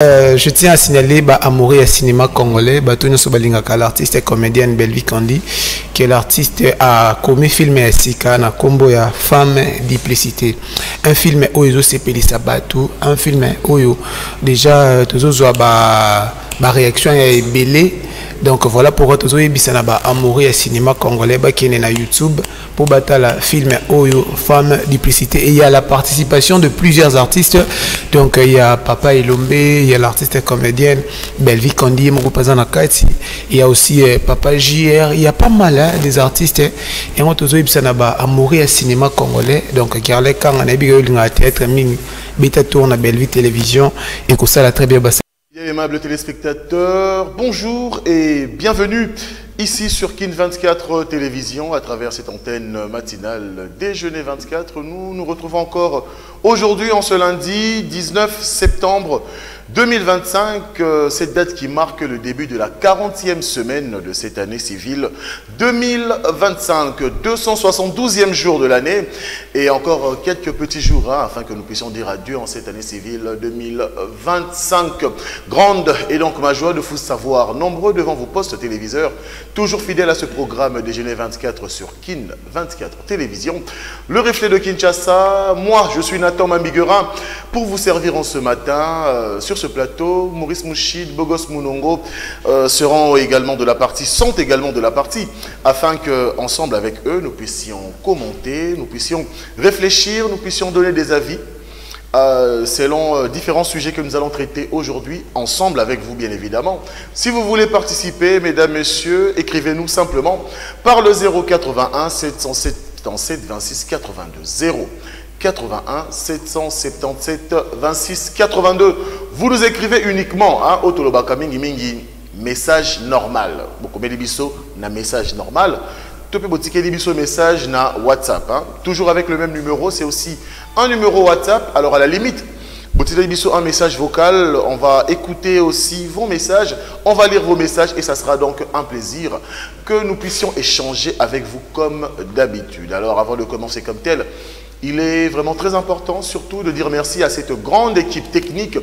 Je tiens à signaler Amouri à cinéma congolais, Tony Sobalingaka, l'artiste et comédienne Belvi Kandi, qui est l'artiste a commis film et Sika na combo ya femme duplicité. Un film Oyo Sepelisa Batou, un film Oyo déjà toujours réaction est belé. Donc voilà pourquoi tous les bisana Amouri à cinéma congolais qui est na YouTube pour battre la film Oyo femme duplicité, et il y a la participation de plusieurs artistes. Donc il y a Papa Elombe, il y a l'artiste comédienne Belvi Kandi, il y a aussi Papa JR, il y a pas mal des artistes, et on tous les bisana Amouri à cinéma congolais. Donc Garle Kang on a bien théâtre mini bêta tourne à Belvi télévision et que ça la très bien. Aimables téléspectateurs, bonjour et bienvenue ici sur Kin 24 Télévision à travers cette antenne matinale Déjeuner 24. Nous nous retrouvons encore aujourd'hui en ce lundi 19 septembre 2025, cette date qui marque le début de la 40e semaine de cette année civile 2025, 272e jour de l'année et encore quelques petits jours afin que nous puissions dire adieu en cette année civile 2025. Grande et donc ma joie de vous savoir nombreux devant vos postes téléviseurs, toujours fidèles à ce programme Déjeuner 24 sur Kin 24 Télévision, le reflet de Kinshasa. Moi, je suis Nathan Mambiguera pour vous servir en ce matin sur ce plateau. Maurice Mouchid, Bogos Mounongo sont également de la partie afin que ensemble avec eux nous puissions commenter, nous puissions réfléchir, nous puissions donner des avis selon différents sujets que nous allons traiter aujourd'hui ensemble avec vous bien évidemment. Si vous voulez participer, mesdames, messieurs, écrivez-nous simplement par le 081 777 26 82 081 777 26 82. Vous nous écrivez uniquement Otolobaka mingi mingi message normal. Beaucoup de biso na message normal. Tu peux botiquer des biso message na WhatsApp. Toujours avec le même numéro, c'est aussi un numéro WhatsApp. Alors à la limite, botiquer des biso un message vocal. On va écouter aussi vos messages. On va lire vos messages et ça sera donc un plaisir que nous puissions échanger avec vous comme d'habitude. Alors avant de commencer comme tel, il est vraiment très important surtout de dire merci à cette grande équipe technique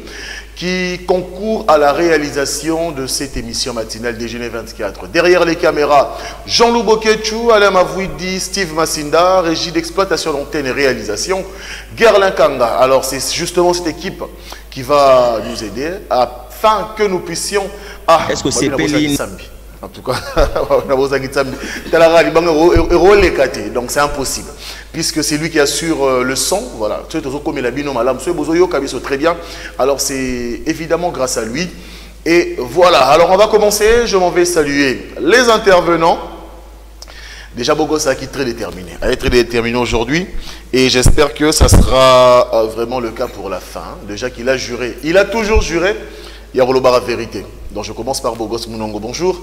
qui concourt à la réalisation de cette émission matinale Déjeuner 24. Derrière les caméras, Jean-Loup Boketchou, Alain Mavouidi, Steve Massinda, régie d'exploitation d'antenne et réalisation, Gerlin Kanga. Alors c'est justement cette équipe qui va nous aider afin que nous puissions... Est-ce que c'est Péline? En tout cas, donc c'est impossible. Puisque c'est lui qui assure le son, voilà. Très bien. Alors c'est évidemment grâce à lui. Et voilà. Alors on va commencer. Je m'en vais saluer les intervenants. Déjà Bogosa qui est très déterminé. Elle est très déterminée aujourd'hui. Et j'espère que ça sera vraiment le cas pour la fin. Déjà qu'il a juré. Il a toujours juré. Il y a la vérité. Donc je commence par Bogos Mounongo. Bonjour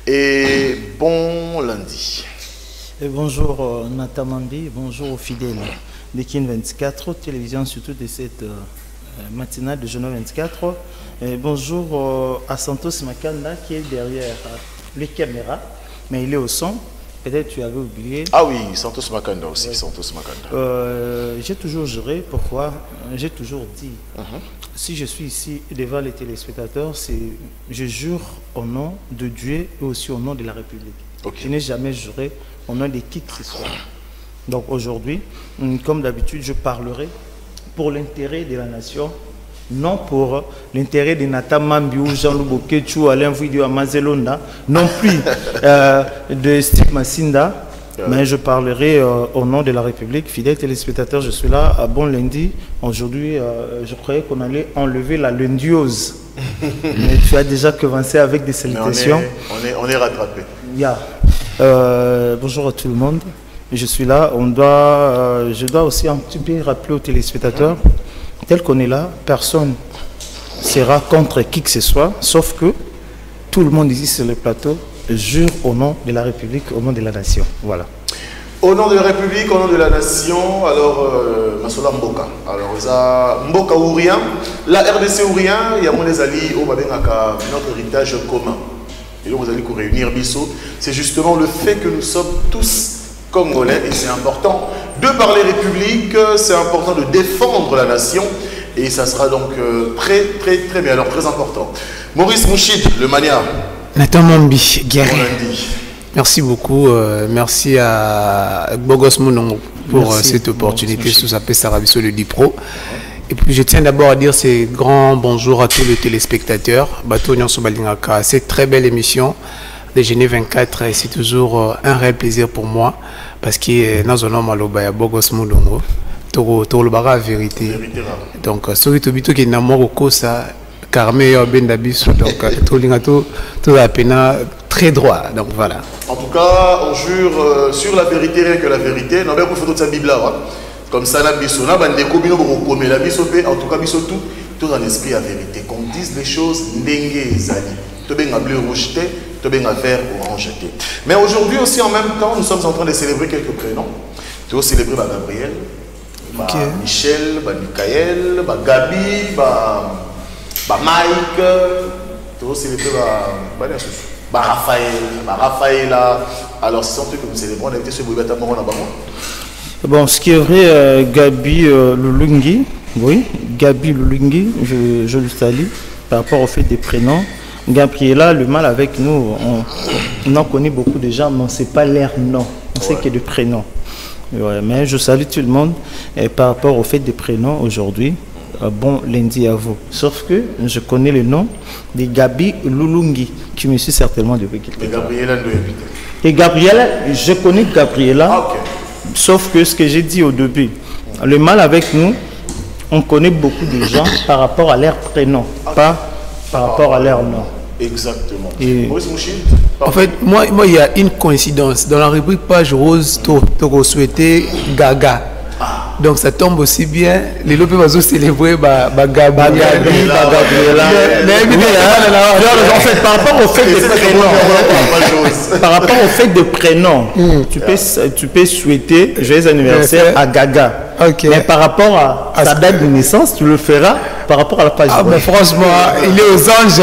et bon lundi. Et bonjour Nathan Mambi, bonjour aux fidèles de Kin 24 Télévision, surtout de cette matinale de Jeune 24. Et bonjour à Santos Makanda qui est derrière les caméras, mais il est au son. Peut-être tu avais oublié. Ah oui, Santos Makanda aussi. Ouais. Santos Makanda. J'ai toujours juré, pourquoi? J'ai toujours dit, si je suis ici devant les téléspectateurs, je jure au nom de Dieu et aussi au nom de la République. Okay. Je n'ai jamais juré au nom de qui que ce soit. Donc aujourd'hui, comme d'habitude, je parlerai pour l'intérêt de la nation, non pour l'intérêt de Nathan Mambi ou Jean-Loup Boketchou, Alain Mavouidi à Mazelonda, non plus de Steve Massinda, mais je parlerai au nom de la République. Fidèles téléspectateurs, je suis là à bon lundi. Aujourd'hui, je croyais qu'on allait enlever la lundiose. Mais tu as déjà commencé avec des salutations. On est rattrapé. Yeah. Bonjour à tout le monde. Je suis là. Je dois aussi un petit peu rappeler aux téléspectateurs, tel qu'on est là, personne ne sera contre qui que ce soit, sauf que tout le monde ici sur le plateau jure au nom de la République, au nom de la nation. Voilà. Au nom de la République, au nom de la nation, alors, Masola Mboka. Alors, Mboka ou rien, la RDC ou rien, il y a mon alliés au Babenaka, notre héritage commun. Et là, vous allez réunir Bissot. C'est justement le fait que nous sommes tous Congolais et c'est important de parler République, c'est important de défendre la nation et ça sera donc très bien, alors très important. Maurice Mouchid, le mania. Nathan Mambi, guerrier. Merci beaucoup, merci à Bogos Mounon pour cette opportunité sous sa Sarabiso le Dipro. Et puis je tiens d'abord à dire ces grands bonjour à tous les téléspectateurs. Bato Nyanso Balingaka, cette très belle émission Déjeuner 24, c'est toujours un réel plaisir pour moi parce que dans un homme à l'Obaya Bogos Mounon, tout le bara vérité. Donc, celui qui est au Kosa, Carmé Bendabiso, donc tout la peine très droit. Donc voilà. En tout cas, on jure sur la vérité, rien que la vérité. Non, mais il faut toute sa Bible là. Comme ça, la biso, la en tout cas, tout en esprit à vérité. Qu'on dise les choses, n'engue zali. Tout bien bleu rouge thé, tout bien vert orange thé. Mais aujourd'hui aussi, en même temps, nous sommes en train de célébrer quelques prénoms. Tu vas célébrer Gabriel, Michel, Michael, Gabi, Mike. Tu vas célébrer Raphaël. Alors, c'est un truc que nous célébrons. On a été sur Bouibata Moron là-bas. Bon, ce qui est vrai, Gabi Lulungi, oui, Gabi Lulungi, je le salue par rapport au fait des prénoms. Gabriela, le mal avec nous, on en connaît beaucoup de gens, mais on ne sait pas leur nom, on sait qu'il y a des prénoms. Ouais, mais je salue tout le monde et par rapport au fait des prénoms aujourd'hui. Bon lundi à vous. Sauf que je connais le nom de Gabi Lulungi, qui me suit certainement depuis quelque temps. Et Gabriela, je connais Gabriela. Ah, okay. Sauf que ce que j'ai dit au début, le mal avec nous, on connaît beaucoup de gens par rapport à leur prénom, pas par rapport à leur nom. Exactement. Et en fait, moi, il y a une coïncidence. Dans la rubrique Page Rose, tu as souhaité Gaga. Donc ça tombe aussi bien. Les lopes vont célébrer Gabriela. En fait, par rapport au fait de prénom, par rapport au fait de prénom, tu peux souhaiter joyeux anniversaire à Gaga. Okay. Mais par rapport à sa date de naissance, tu le feras par rapport à la page. Ah, mais franchement, il est aux anges.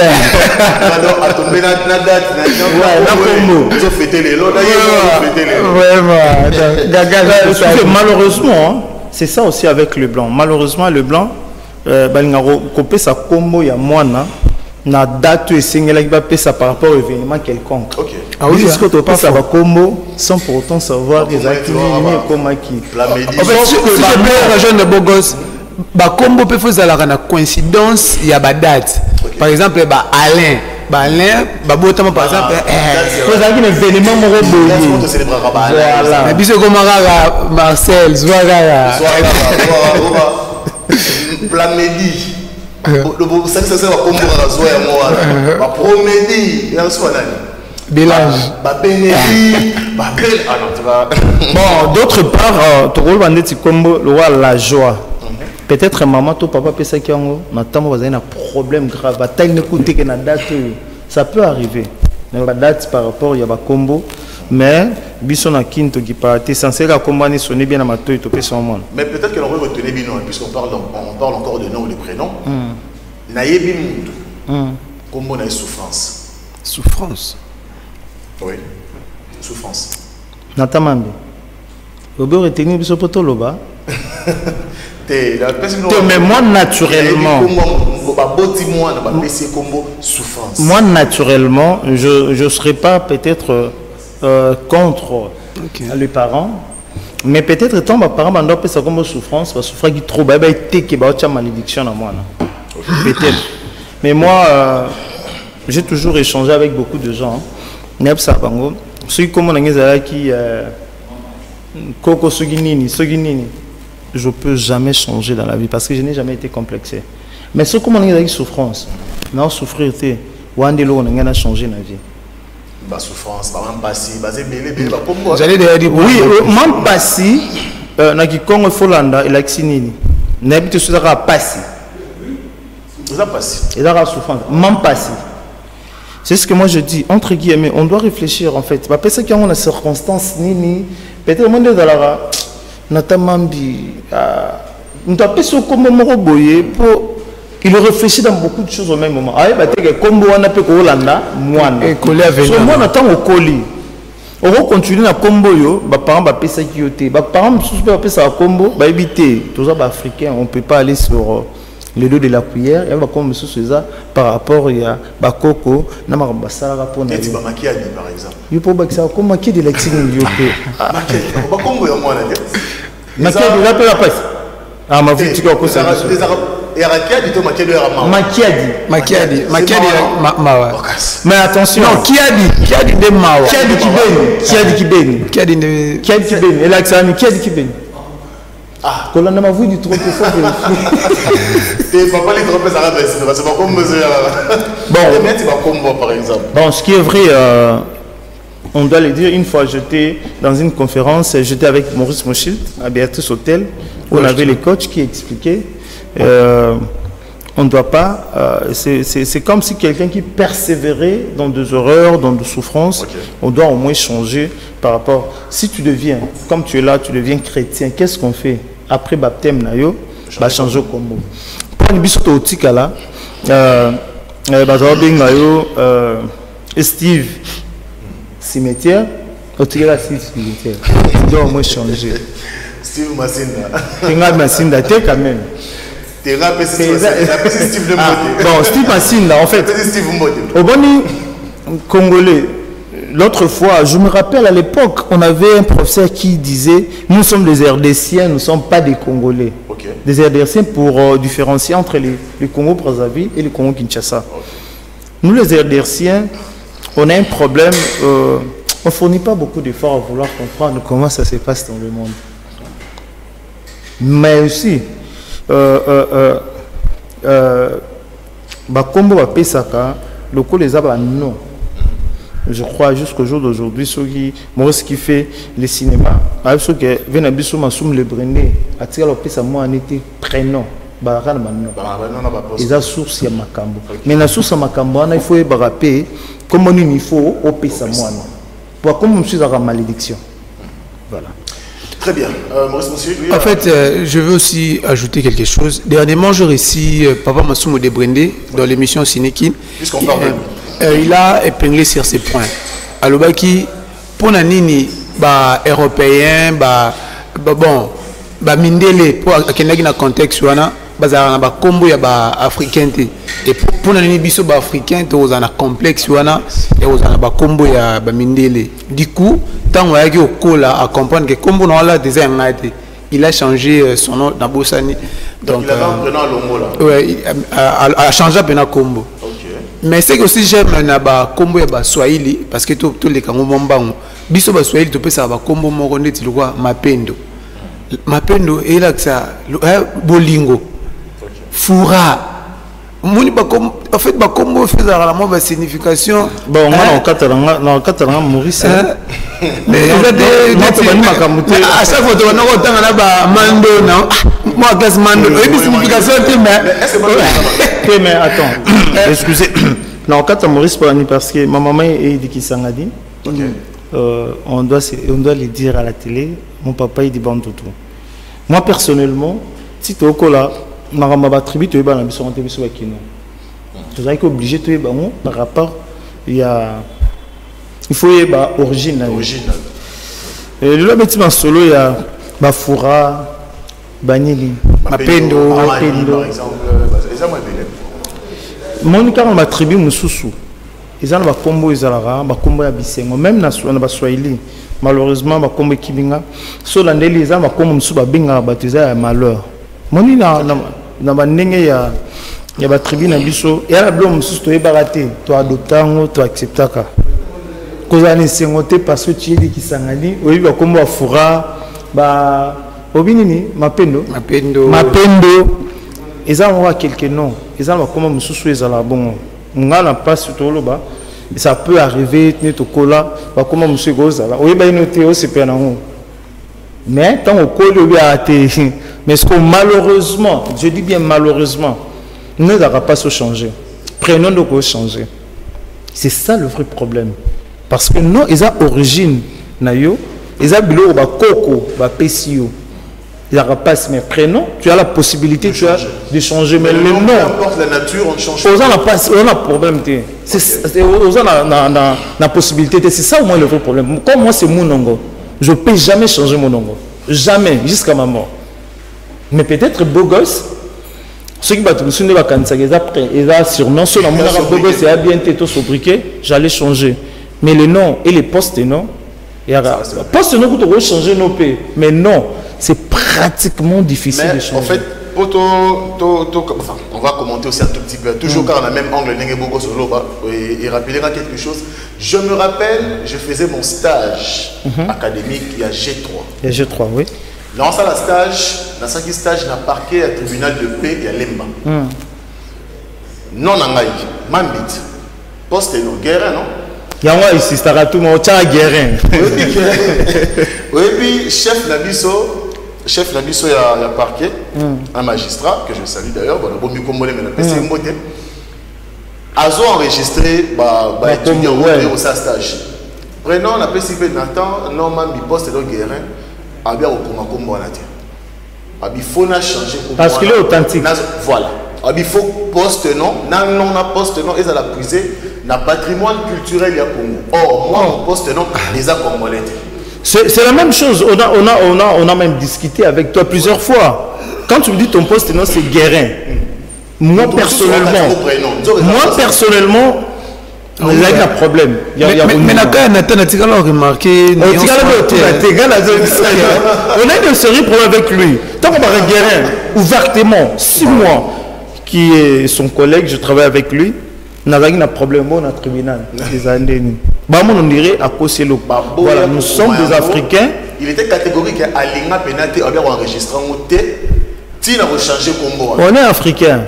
Malheureusement, c'est ça aussi avec le blanc. Malheureusement, le blanc, coupé sa combo il y a moins na date et single qui ça par rapport au événement quelconque. Okay. Ah oui, jusqu'au topo ça va combo sans pour autant savoir exactement comment qui. En fait, si je peux rejoindre de Bogos, combo peut faire la coïncidence il y a ba date. Par exemple, Alain. Alain, par exemple, vous avez un événement voilà. Mais comme Marcel, Zouara. Plamédi. Le ça c'est la combo à Zoya moi. Promédi, et ensuite Bélange. Bon, d'autre part, tu vois le petit combo, la joie. Peut-être maman, ton papa peut s'inquiéter, notamment vous avez un problème grave. Ça peut arriver. La date par rapport, il y a un combo. Mais, bisson a quinto qui partait, censé la commander sonner bien à ma toile, topé son monde. Mais peut-être qu'elle aurait retenu bien, puisqu'on parle encore de nom ou de prénom. Naïbi Moutou. Combo n'a souffrance. Souffrance. Oui. Souffrance. Natamambi. Obo retenu biso poto loba. Mais moi naturellement, moi naturellement, je ne serais pas peut-être contre les parents, mais peut-être étant mes parents m'ont appelé ça comme souffrance, parce que souffrance qui trop, malédiction à moi. Peut-être. Mais moi, j'ai toujours échangé avec beaucoup de gens. Ceux comme on a qui Koko Suginini, je ne peux jamais changer dans la vie parce que je n'ai jamais été complexé. Mais ce comme on a une souffrance, non souffrir, on a changé dans la vie. Bah souffrance, bah même passé, bah c'est belé, j'allais dire oui, même passé, na qui Congo Folanda, il a xinini. N'habite sur la passé. Vous avez passé. Il a souffrance, même passé. C'est ce que moi je dis, entre guillemets, on doit réfléchir en fait. Parce qu'il y a une circonstance, peut-être on est dans la Natamambi, il réfléchit dans beaucoup de choses au même moment. Comme on appelle Holanda, moi, on attend au colis. On va continuer à combo, parents va payer qui yoté, parents suspect ça combo, éviter. Tous les Africains, on peut pas aller sur le dos de la cuillère, il y a comme ça par rapport à Bakoko, Namar Bassara pour Makiadi par exemple. Il faut que ça comme Makiadi de l'exil. Makiadi, il appelle la presse. Ah, ma vie, tu vois quoi ça? Makiadi, mais attention, non, Kiadi de Mawa. Kiadi Kibeni. Et là, ça a Kiadi Kibeni. Ah, quand on a vu du trompe, il faut vérifier. Papa, les trompes, ça va baisser. C'est pas comme mesure. Bon, par exemple. Bon, ce qui est vrai, on doit le dire, une fois j'étais dans une conférence, j'étais avec Maurice Mochilt à Béatrice Hôtel, où on avait les coachs qui expliquaient. On ne doit pas, c'est comme si quelqu'un qui persévérait dans des horreurs, dans des souffrances, on doit au moins changer par rapport. Si tu deviens, comme tu es là, tu deviens chrétien, qu'est-ce qu'on fait après baptême nayo, bah changer au combo. Pour une bisoto otika là, Steve cimetière, otika là Steve cimetière, tu dois au moins changer. Steve Massinda. Steve Massinda, t'es quand même. Bon, Steve Massinda, en fait, au bon Congolais, l'autre fois, je me rappelle à l'époque, on avait un professeur qui disait, nous sommes des RDCiens, nous ne sommes pas des Congolais. Des RDCiens pour différencier entre les Congo-Brazzaville et les Congo-Kinshasa. Nous, les RDCiens, on a un problème, on ne fournit pas beaucoup d'efforts à vouloir comprendre comment ça se passe dans le monde. Mais aussi, Bakombo va Pesaka, le coup les abats non. Je crois jusqu'au jour d'aujourd'hui, ceux qui Maurice qui fait le cinéma, ceux qui viennent à Bissou Massoum le Brené, à tirer le Pesa moi en été prénom, Barakan maintenant. Ils ont source à Makambo. Mais la source à Makambo, il faut y baraper comme on il faut au Pesa moi. Pour comme on suis à la malédiction. Voilà. Très bien. Maurice Monsieur, lui, en fait, je veux aussi ajouter quelque chose. Dernièrement, j'ai réussi Papa Massoum de Brendé dans l'émission Cinékin. Puisqu'on parle il a épinglé sur ces points. Alobaki, pour Nanini, européen, bon, mindele, pour qu'il y ait un contexte, bazara na combo ya ba africain et pour Nanini biso ba africain, tu as un complexe, et tu as un combo ya ba mindele. Du coup, tant on a eu au cola à comprendre que combo là déjà il a changé son nom dans Bossani. Donc il a un prénom Longo là. Ouais, a changé un combo. Mais c'est que aussi j'aime na combo ya ba Swahili parce que tous les Congo mbambango biso ba Swahili to pesa ba combo moko ndeti lokwa mapendo et là ça bolingo fura moni ba comme en fait ba combo fait la mauvaise signification bon on a quatre Maurice mais à chaque fois on a autant là ba mando non moi classe mando et signification mais attends excusez non quatre Maurice parce que ma maman est dit qu'il s'en a dit on doit le dire à la télé mon papa il dit bon tout moi personnellement si tu es au cola ma tribu tu es dans la mission de biso bakino tu es obligé tu es par rapport il faut y origine et le petit solo il y a bafura banili mapendo par exemple mon car ma tribu mususu ils ont ba combo ils ont ba combo ya bisengo même na Swahili malheureusement ba combo kibinga so la ndeli ils ont ba combo mususu ba binga ba tuza malheur moni na bandenge ya ba tribu na biso ya la blom mususu to ebaraté to adoptango to acceptaka kozani sengote parce que tu dis ki sangani oyi ba kombo afura ba obinini mapendo ils ont quelques noms ils ont ba kombo mususu ezala bon ngala passe to loba ça peut arriver tu to kola ba kombo mususu gozala oyi ba inoté o sepe na ngo mais tant au col lui a été mais ce que malheureusement je dis bien malheureusement ne va pas se changer prenons de quoi changer c'est ça le vrai problème parce que non ils ont origine nayo ils ont bilo ba koko ba pesio il a pas mais prenons tu as la possibilité tu as de changer mais le nom importe la nature on change on a problème c'est on a possibilité c'est ça au moins le vrai problème comme moi c'est mon nom je ne peux jamais changer mon nom. Jamais, jusqu'à ma mort. Mais peut-être beau gosse, Ceux qui battent le son de la canne, ils ont surnom. Sur la monnaie, c'est bien été sobriqué, j'allais changer. Mais les noms et les postes, non. Postes, non, vous changer nos pays. Mais non, c'est pratiquement difficile de changer. En fait, enfin, on va commenter aussi un tout petit peu. Toujours quand on a le même angle, et rappeler quelque chose. Je me rappelle, je faisais mon stage académique il y a G3. Il y a G3, oui. Dans ça, la stage, dans ce stage, n'a parqué à tribunal de paix et à Lemba. Non, Nangaï, Mambit, poste non, Guérin, non? Yangwa ici, c'est à tout le monde, Guérin. Oui, puis chef Nabiso, il y a parqué, un magistrat, que je salue d'ailleurs, a enregistré étudiant au stage. Prenons la PCP Nathan, non, Mambi, poste non, Guérin. Il faut changer parce qu'il est authentique. Voilà. Il faut poste non, non poste non, ils ont la prisé na patrimoine culturel ya Congo. Or moi mon poste non, les a congolais. C'est la même chose. On a même discuté avec toi plusieurs fois. Quand tu me dis ton poste non, c'est Guérin. Moi personnellement, il y a un problème. Mais Nathan a remarqué. On a une série problème avec lui. Tant qu'on va Guérin, ouvertement, 6 mois, qui est son collègue, je travaille avec lui, on a un problème au tribunal. On dirait à Koselo. Voilà, nous sommes des Africains. Il était catégorique à l'Inga pénalité, en enregistrant au thé, il a changé Congo. On est africain.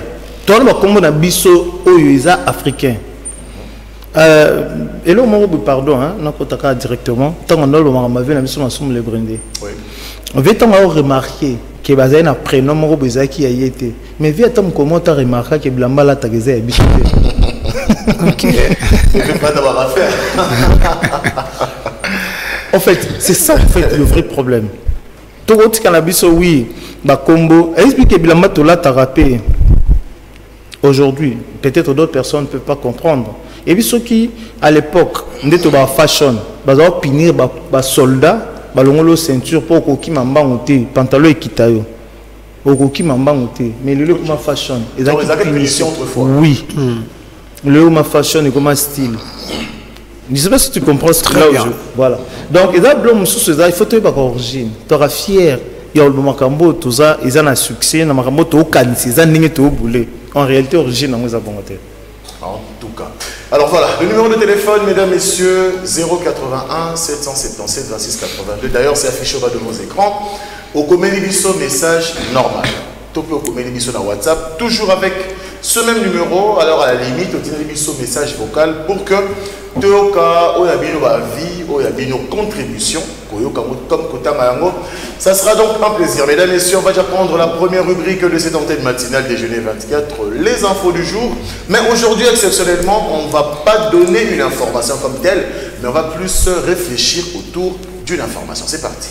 Toi, le Congo na biso oyoiza africain. Et là, pardon, on a directement. Tant qu'on a le maravé, la mission ensemble les brindés. On veut remarquer que y a un prénom qui a été. Mais viens comment tu as remarqué que Blambala t'a gazé habité. Ok. Je ne vais pas d'avoir affaire. En fait, c'est ça en fait le vrai problème. Tout le monde qui a oui, Combo, explique que Blambala t'a rappelé. Aujourd'hui, peut-être d'autres personnes ne peuvent pas comprendre. Et puis ceux qui, à l'époque, n'étaient pas fashion, ils ont pinir les soldats, ils ont la ceinture pour qu'ils m'embangent, pantalon et kitayo. Pour qu'ils m'embangent. Mais le comment fashion. Ils ont des punitions autrefois. Oui. Le comment fashion et comment style. Je ne sais pas si tu comprends ce que là où voilà. Donc, il faut te faire origine. Tu seras fier. Il y a le Makambo, tout ça, ils ont un succès. Le Makambo, tu as un cancer, ils ont un boulet. En réalité, origine, nous avons été. En tout cas. Alors voilà, le numéro de téléphone, mesdames, messieurs, 081 777 26 82. D'ailleurs, c'est affiché au bas de nos écrans. Au Komélibiso, message normal. Topé au Komélibiso dans WhatsApp, toujours avec ce même numéro. Alors à la limite, au Komélibiso, message vocal pour que Théoka, Oyabino, vie, Oyabino, contribution, comme Kotamango. Ça sera donc un plaisir. Mesdames et messieurs, on va déjà prendre la première rubrique de cette antenne matinale Déjeuner 24, les infos du jour. Mais aujourd'hui, exceptionnellement, on ne va pas donner une information comme telle, mais on va plus réfléchir autour d'une information. C'est parti.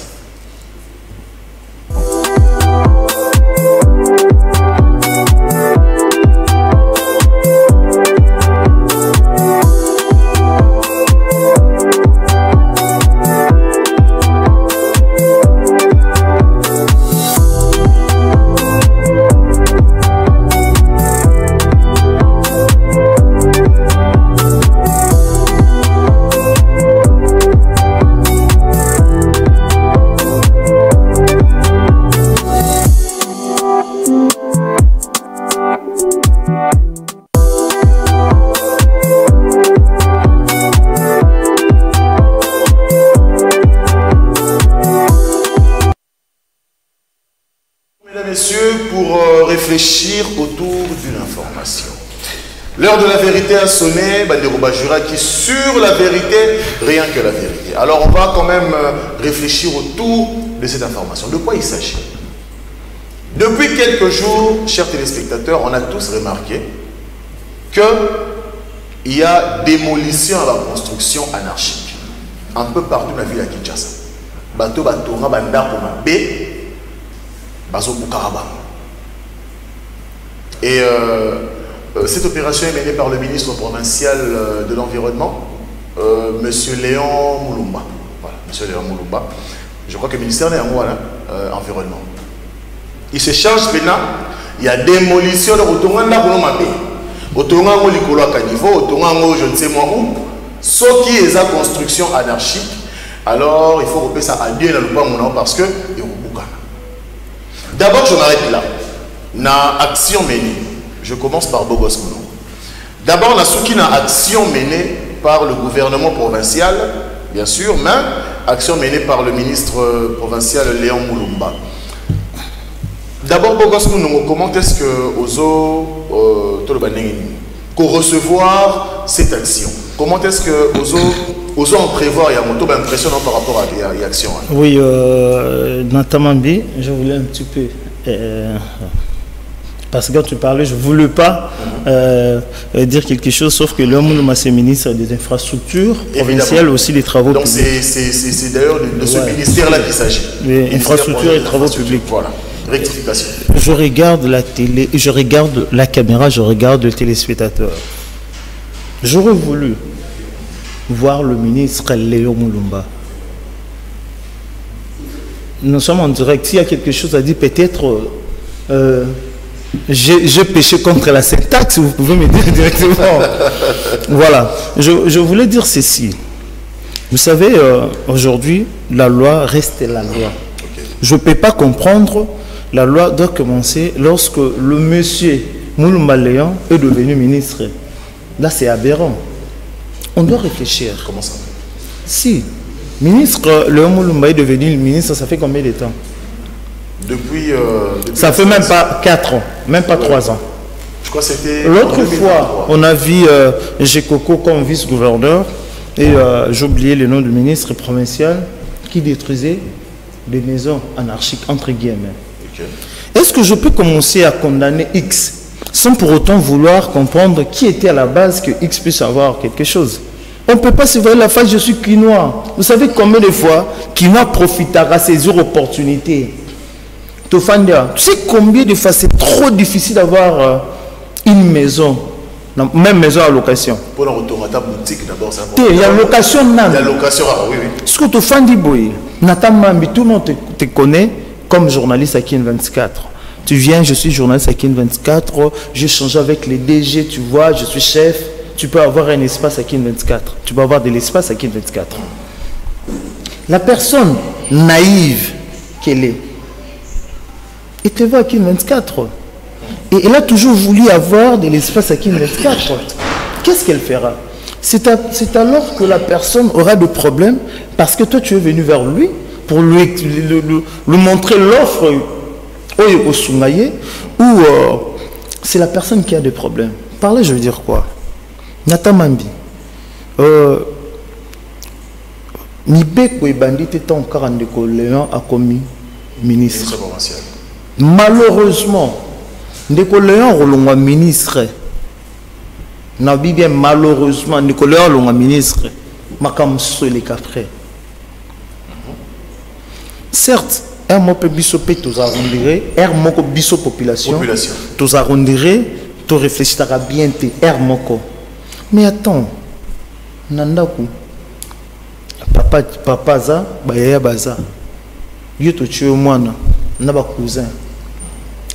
Réfléchir autour d'une information. L'heure de la vérité a sonné, Bandero Bajura qui sur la vérité, rien que la vérité. Alors on va quand même réfléchir autour de cette information. De quoi il s'agit? Depuis quelques jours, chers téléspectateurs, on a tous remarqué qu'il y a démolition à la construction anarchique. Un peu partout dans la ville de Kinshasa. Bato Batora Bandako Mabe, Bazo Bukaraba. Et cette opération est menée par le ministre provincial de l'Environnement, M. Léon Moulumba. Voilà, M. Léon Moulumba. Je crois que le ministère est en environnement. Il se charge maintenant Il y a démolition de Rotonga pour mapé. Rotonga au Licolo à Caniveau, Rotonga je ne sais moi où. Ce qui est la construction anarchique, alors il faut repérer ça à Dieu dans le bas mon parce que il y a beaucoup. D'abord, je m'arrête là. Na action menée. Je commence par Bogos Mouno. D'abord, na souki na action menée par le gouvernement provincial, bien sûr, mais action menée par le ministre provincial Léon Moulumba. D'abord, Bogos Mouno, comment est-ce que Ozo recevoir cette action? Comment est-ce que Ozo en prévoir? Il y a un peu impressionnant par rapport à l'action. Oui, Natamambi, je voulais un petit peu. Parce que quand tu parlais, je ne voulais pas dire quelque chose, sauf que l'homme est ministre des infrastructures provinciales, aussi des travaux publics. Donc c'est d'ailleurs de ce ministère-là qu'il s'agit. Les infrastructures et travaux publics. Voilà, rectification. Je regarde la télé, je regarde la caméra, je regarde le téléspectateur. J'aurais voulu voir le ministre Léon Moulumba. Nous sommes en direct. S'il y a quelque chose à dire, peut-être j'ai péché contre la syntaxe, vous pouvez me dire directement. Voilà. Je voulais dire ceci. Vous savez, aujourd'hui, la loi reste la loi. Je ne peux pas comprendre, la loi doit commencer lorsque le monsieur Moulumba Léon est devenu ministre. Là, c'est aberrant. On doit réfléchir. Comment ça? Si, ministre Léon Moulumba est devenu ministre, ça fait combien de temps? Depuis ça fait même pas 4 ans, même pas 3 ans. Je crois que c'était... L'autre fois, on a vu Gekoko comme vice-gouverneur et j'ai oublié le nom du ministre provincial qui détruisait des maisons anarchiques, entre guillemets. Okay. Est-ce que je peux commencer à condamner X sans pour autant vouloir comprendre qui était à la base que X puisse avoir quelque chose? On ne peut pas se voir la face, je suis quinois. Vous savez combien de fois quinois profitera saisir opportunité? Tofandia, tu sais combien de fois c'est trop difficile d'avoir une maison, même maison à location. Pour la retour à ta boutique d'abord, ça va. Il y a location. Il y a location, oui, oui. Ce que Tofandi Boy, Nathan Mambi, tout le monde te connaît comme journaliste à Kin 24. Tu viens, je suis journaliste à Kin 24, j'ai changé avec les DG, tu vois, je suis chef. Tu peux avoir un espace à Kin 24. Tu peux avoir de l'espace à Kin 24. La personne naïve qu'elle est, et te va à Kin 24. Et elle a toujours voulu avoir de l'espace à Kin 24. Qu'est-ce qu'elle fera? C'est alors que la personne aura des problèmes parce que toi tu es venu vers lui pour lui montrer l'offre au Sungaye ou c'est la personne qui a des problèmes. Par là, je veux dire quoi? Natamambi. Mibeko et bandit étant encore en Léon a commis ministre. Malheureusement, Léon Rolonga ministre. Nabi bien malheureusement, Léon Rolonga ministre. Makam les après. Certes, un mot peut bisoper tous arrondirer, un mot biso population, tous arrondirer, tous réfléchira bien te, un mot. Mais attends, Nandaku, papa za, bayaya baza, yoto tué mwana, naba cousin,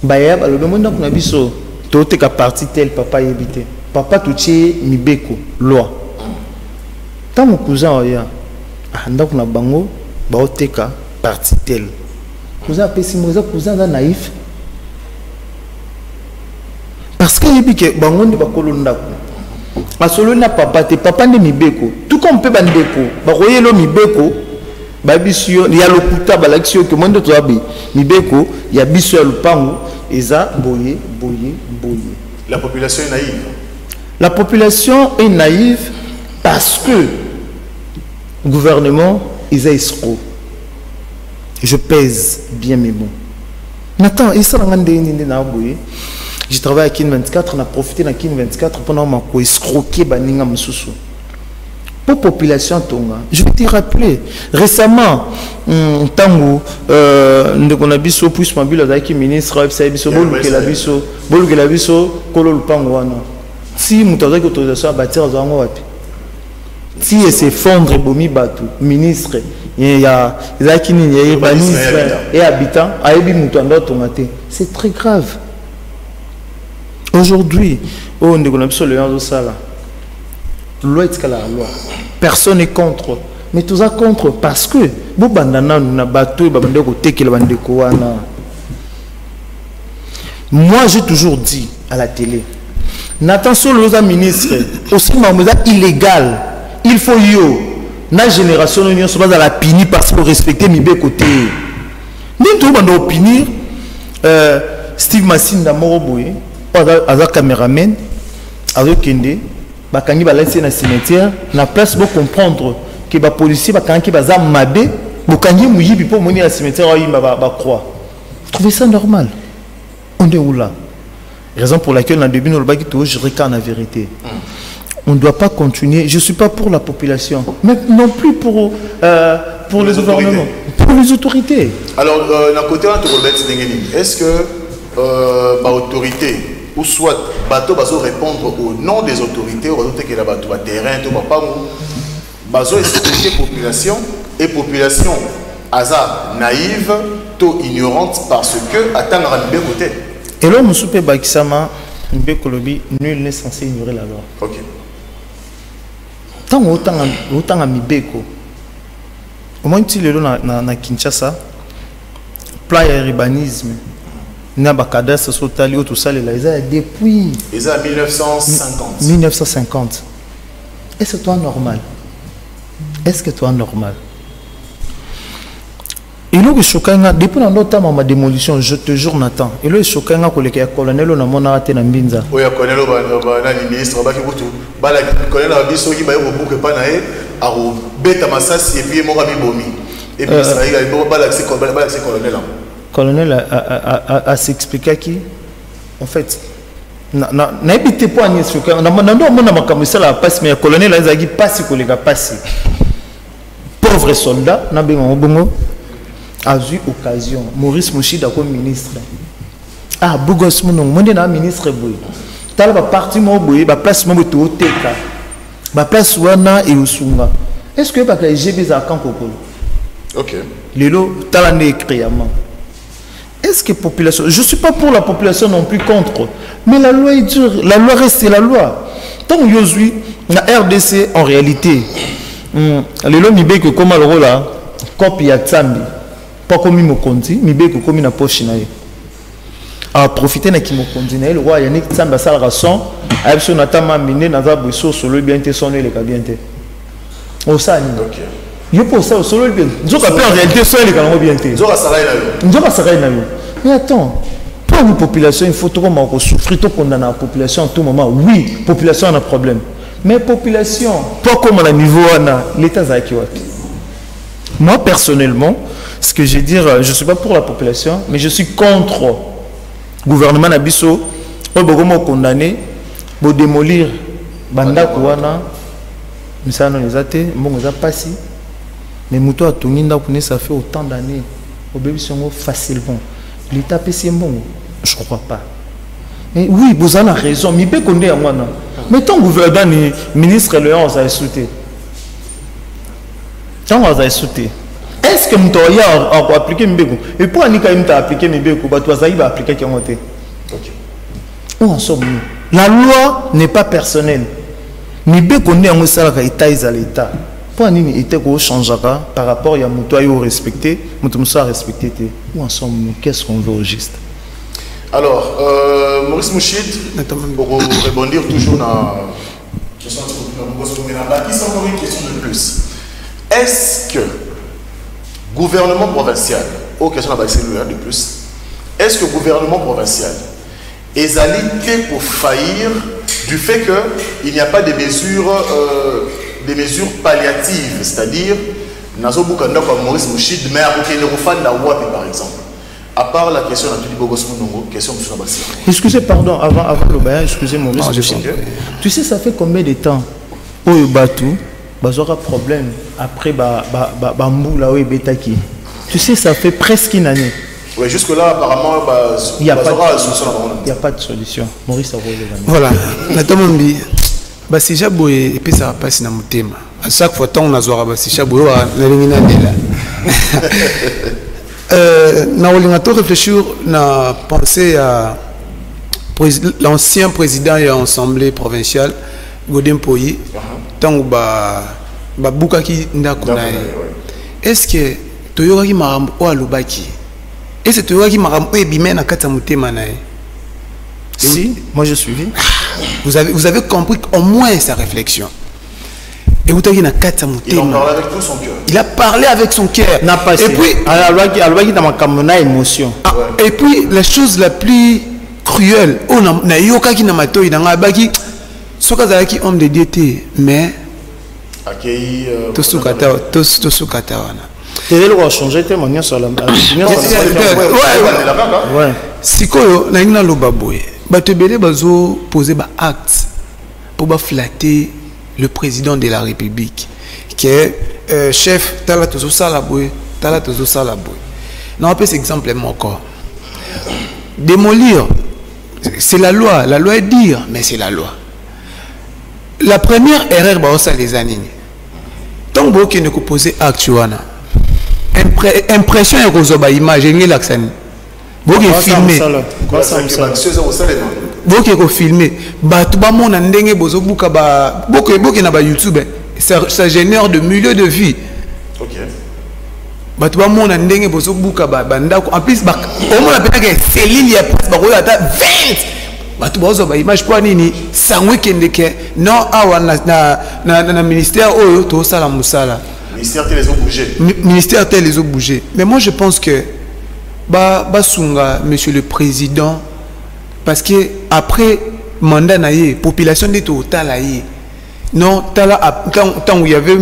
bayaya ba le monde na biso, tote ka parti tel papa yebite, papa tué mibeko loi. Tant mon cousin oya, nandaku na bango, ba oteka parti tel. Cousin pessimosa cousin da naïf. Parce que yebike bango ndi bakolo ndaku. Asolo na papa te papa ne mibeko tout comme peut bandeko ba royelo mibeko ba biso ya lokuta ba l'action que monde to abi mibeko ya biso ya lupango eza boye. La population est naïve. La population est naïve parce que le gouvernement est escroc. Je pèse bien mes mots. Nathan et ça na boye. Je travaille à Kin 24, on a profité de Kin 24 pendant que escroquer Baninga Moussou. Pour la population Tonga, je vais te rappeler, récemment, Tango, on a vu ce plus mobile avec le ministre, si nous avons l'autorisation à bâtir si il s'effondre, ministre, il y a et habitants, c'est très grave. Aujourd'hui, on est sur le loi est la loi. Personne n'est contre. Mais tout ça contre parce que moi j'ai toujours dit à la télé, Nathan Solo ministre aussi illégal. Il faut yo na génération union soit dans la pini parce que respecter mes côté. Ni tout bande opinir Steve Massinda Moroboye, aza caméraman, azo kende, bakangi ba laisser na cimetière, na place pour comprendre que ba policier bakangi baza mabe, bokangi muyibi pour monter à cimetière ba croix. Vous trouvez ça normal? On est où là? Raison pour laquelle, dans le début, je recane la vérité. On ne doit pas continuer. Je ne suis pas pour la population, mais non plus pour les gouvernements, pour les autorités. Alors, d'un côté, est-ce que l'autorité, ou soit bateau va répondre au nom des autorités, ou que la bateau terrain, tout va expliquer population et population hasard naïve, tôt ignorante parce que attendre à bien côté. Et là, Moussoupe Bakisama, Mbekolobi, nul n'est censé ignorer la loi. Ok. Tant autant à Mibeko, au moins si le na Kinshasa, plan urbanisme, n'a pas cadastre sotali ou tout ça, les là, depuis. Ils ont 1950. 1950. Est-ce que toi normal? Est-ce que toi normal? Et là, depuis dans ma démolition, je te jure, Nathan. Et là, je suis choqué que le colonel a mon arrêté dans Mbinza. Oui, le colonel le ministre, le colonel a dit qu'il y a beaucoup de pas à bête à Massas et puis mon ami Bomi. Et puis il a dit colonel. Colonel a s'expliqué qui, en fait, n'habitez pas à Nice. On a demandé à commissaire la passe, mais le colonel a dit passe que les gars passent. Pauvre soldat, n'a pas bongo. A eu occasion, Maurice Mouchida comme ministre. Ah, Bougos Mounon, moi je suis ministre. Tu as parti, ma place, ma teka. Ma place, Wana et Osunga. Est-ce que tu as GB à Kankokolo? Ok. Lelo, tu as l'année écrit. Est-ce que la population. Je ne suis pas pour la population non plus contre. Mais la loi est dure. La loi reste la loi. Tant que Yosui, la RDC, en réalité, Lelo Mibeke, comme le rôle là, copie ya Tsambi. Pas comme il conti, mais bien que comme il n'a pas chinaï. À profiter de qui me continue, le roi Yannick Tsamba Salrason, a eu son atama miné dans un buisson sur le bien sonné les cabinetés. Au sein, il faut ça au solo bien. Je crois en réalité sonné les canaux bien. Mais attends, pour une population, il faut tout le monde souffrir, tout condamner la population en tout moment. Oui, population a un problème. Mais population, pas comme à la niveau l'État Zakiwati. Moi personnellement, ce que je veux dire, je ne suis pas pour la population, mais je suis contre le gouvernement Nabiso, où il condamné pour démolir Banda Kouana, mais ça non les a été, bon ils ont passé, mais Mouto a tourné ça fait autant d'années, au bébé sont facilement, l'État PC bon, je ne crois pas. Mais oui, vous avez raison, mais bien qu'on est à moi non. Mais ton gouvernement, ministre Léon, vous avez sauté. Tant vous avez sauté. Est-ce que vous avez appliqué Mbeko? Et pour Anika, vous avez appliqué Mbeko, vous avez appliqué Kiamote. Où en sommes-nous? La loi n'est pas personnelle. Mbeko est en Salaka, État est à l'État. Pour Anika, l'État changera par rapport à Moutoua respecté, Moutoua respecté. Où en sommes-nous? Qu'est-ce qu'on veut au juste? Alors, Maurice Mouchid, pour rebondir toujours dans la question une question de plus. Est-ce que gouvernement provincial, aux questions de plus, est-ce que gouvernement provincial est allé pour faillir du fait qu'il n'y a pas de mesures palliatives, c'est-à-dire, Nazo Boukanda comme Maurice Mouchid, mais à Boukene par exemple. À part la question de Bogos Mounongo, question de Souabassi. Excusez, pardon, avant le bain, excusez Maurice. Tu sais, ça fait combien de temps au Batou, Bazora problème après Bamboula ou Betaki. Tu sais, ça fait presque une année. Oui, jusque-là, apparemment, il n'y a pas de solution. Maurice a volé. Voilà, Natamambi, si Jaboué et puis ça passe dans mon thème. À chaque fois, on a Zora, si Jaboué, on a réfléchir, na penser à l'ancien président de l'Assemblée provinciale, Godin Poyi, tant que Boukaki Ndakunae. Est-ce que Toyoraki Maram ou Alubaki? Est-ce que Toyoraki Maram ou Ebimena Katamute Manae? Si, moi je suis. Vous avez compris au moins sa réflexion. Et vous avez il en parle avec tout son cœur. Il a parlé avec son cœur. Et puis, émotion. Et puis, la chose la plus cruelle, on a yoka qui n'a pas été dans la baki, sokazaki homme de diété, mais tout ce katawana. Tu dois changer tes manières sur la. Ouais. Si quoi, na ina lobaboye. Batebele bazo poser ba acte pour flatter le président de la République, qui est chef Talatozo Salaboy. Non, un peu cet exemple encore. Démolir, c'est la loi. La loi est dire, mais c'est la loi. La première erreur, c'est les années. Tant que vous ne posez acte, impression et que image, il y a l'accent. Vous filmez. Boke ko filmer batu ba mona ndenge bozo buka ba boke na ba YouTube ça génère de milliers de vues. OK. Batu ba mona ndenge bozo buka ba ndako en plus ba au moins peut que cellule ya ba ko ata 20 batu bozo ba image pour nini sangwe kendeke non awa na ministère oyo to sala musala ministère tel les ont bougé. Ministère tel les ont bougé. Mais moi je pense que sunga monsieur le président. Parce que après mandat naïe, population de total aïe. Non, tant où il y avait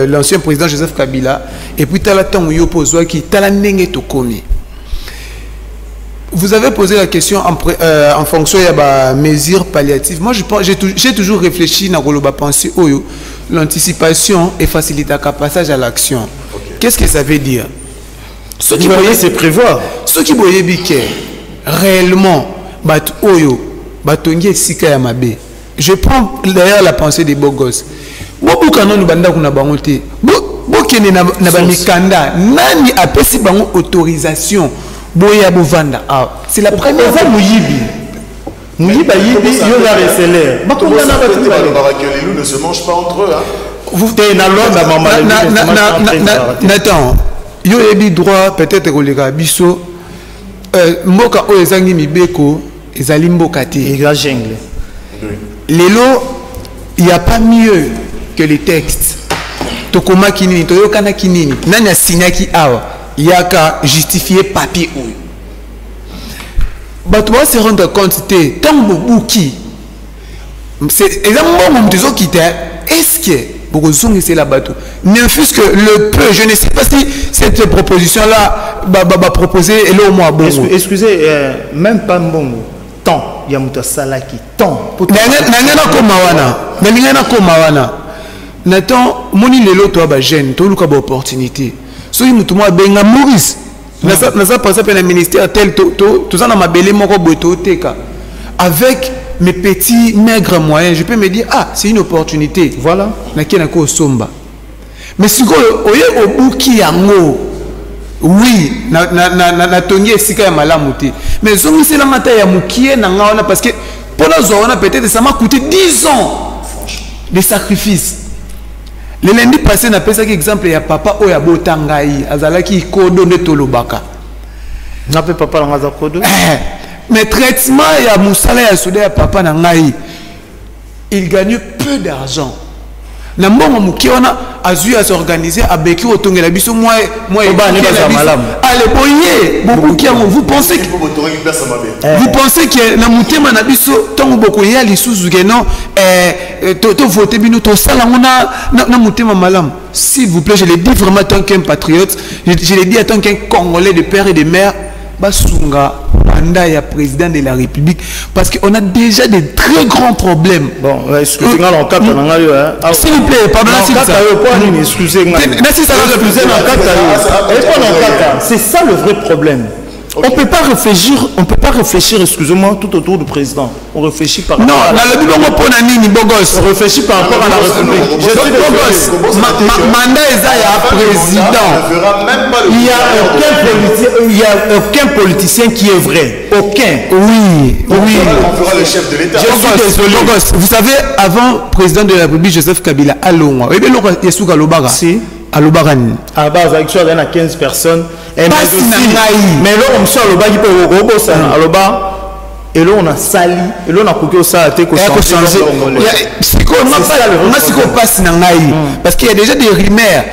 l'ancien président Joseph Kabila et puis tant où il y a opposé qui tala nenge to komi. Vous avez posé la question en fonction de mesures palliatives. Moi j'ai toujours réfléchi dans le pensée oyo l'anticipation et faciliter le passage à l'action. Okay. Qu'est-ce que ça veut dire? Ce qui voyait c'est prévoir. Ce qui voyait biké réellement je prends d'ailleurs la pensée des beaux gosses. Beaucoup quand nous banda kuna bangote. Beaucoup na mikanda nani apesi bango autorisation boya bovanda. C'est la première fois Mouyibi. Mouyiba yibi yo la reseller. Bakunda na batu les loups ne se mangent pas entre eux hein. Vous t'es na loi maman. Nathan, yo ebi droit peut-être kolega biso mboka o ezangi mibeko ezali mboka te ega jungle. Lelo il y a pas mieux que les textes. Tokoma kinini toyokana kinini nani asignaki awa yaka justifier papier ou. Bato va se rendre compte te tango buki. C'est exactement mon déso qui est-ce que pour c'est la bateau. Ne fût-ce que le peu, je ne sais pas si cette proposition-là va proposer et là au moins bon. Excusez, même pas bon temps. Il y a muta salaki temps. Nangana komawana. Nathan, moni lelo to ba jeune, to luka ba opportunité. So il mutu mo benga Maurice. Nasa passer par le ministère tel tout ça na mabele moko boto teka. Avec mes petits maigres moyens, je peux me dire ah c'est une opportunité. Voilà. Nakena ko somba. Mais si ko oye obuki yango. Oui, na tongi esika ya malamu te. Mais zongi c'est la mata ya mukie na ngaona parce que pour la zone peut-être ça m'a coûté 10 ans de sacrifices. Le lundi passé na pesa exemple ya papa oya botangai azalaki kodo ne tolobaka. Na pe papa la ngaza kodo. Mais traitement ya musala ya soda ya papa na ngai il gagne peu d'argent. Na mbongo mukie wana azui à s'organiser abeki otongela biso moi allez boyer bobuki vous pensez que na mutema na biso tongo bokoya lisusu ke non to voter bino to sala na mutema malam. S'il vous plaît, je le dis vraiment en tant qu'un patriote, je le dis en tant qu'un Congolais de père et de mère, basunga mandat ya président de la République parce qu'on a déjà des très grands problèmes. Bon, excusez-moi s'il vous plaît, pardonnez c'est ça le vrai problème. Okay. On peut pas réfléchir, excusez-moi, tout autour du président. On réfléchit par rapport à la République. On réfléchit par rapport à la République. Je suis Bogos. Mandat président. Il n'y a aucun politicien qui est vrai. Aucun. Oui. On fera le chef de l'État. Je suis désolé. Vous savez, avant président de la République, Joseph Kabila, Alonga. Et bien, Yesuka Lobara. Si. À l'Obaran. À base, avec ça, il y a 15 personnes. Mais là, on sort le bas qui peut robot ça. À l'Oba. Et là, on a sali. Et là, on a coupé ça. Parce qu'il y a déjà des rumeurs.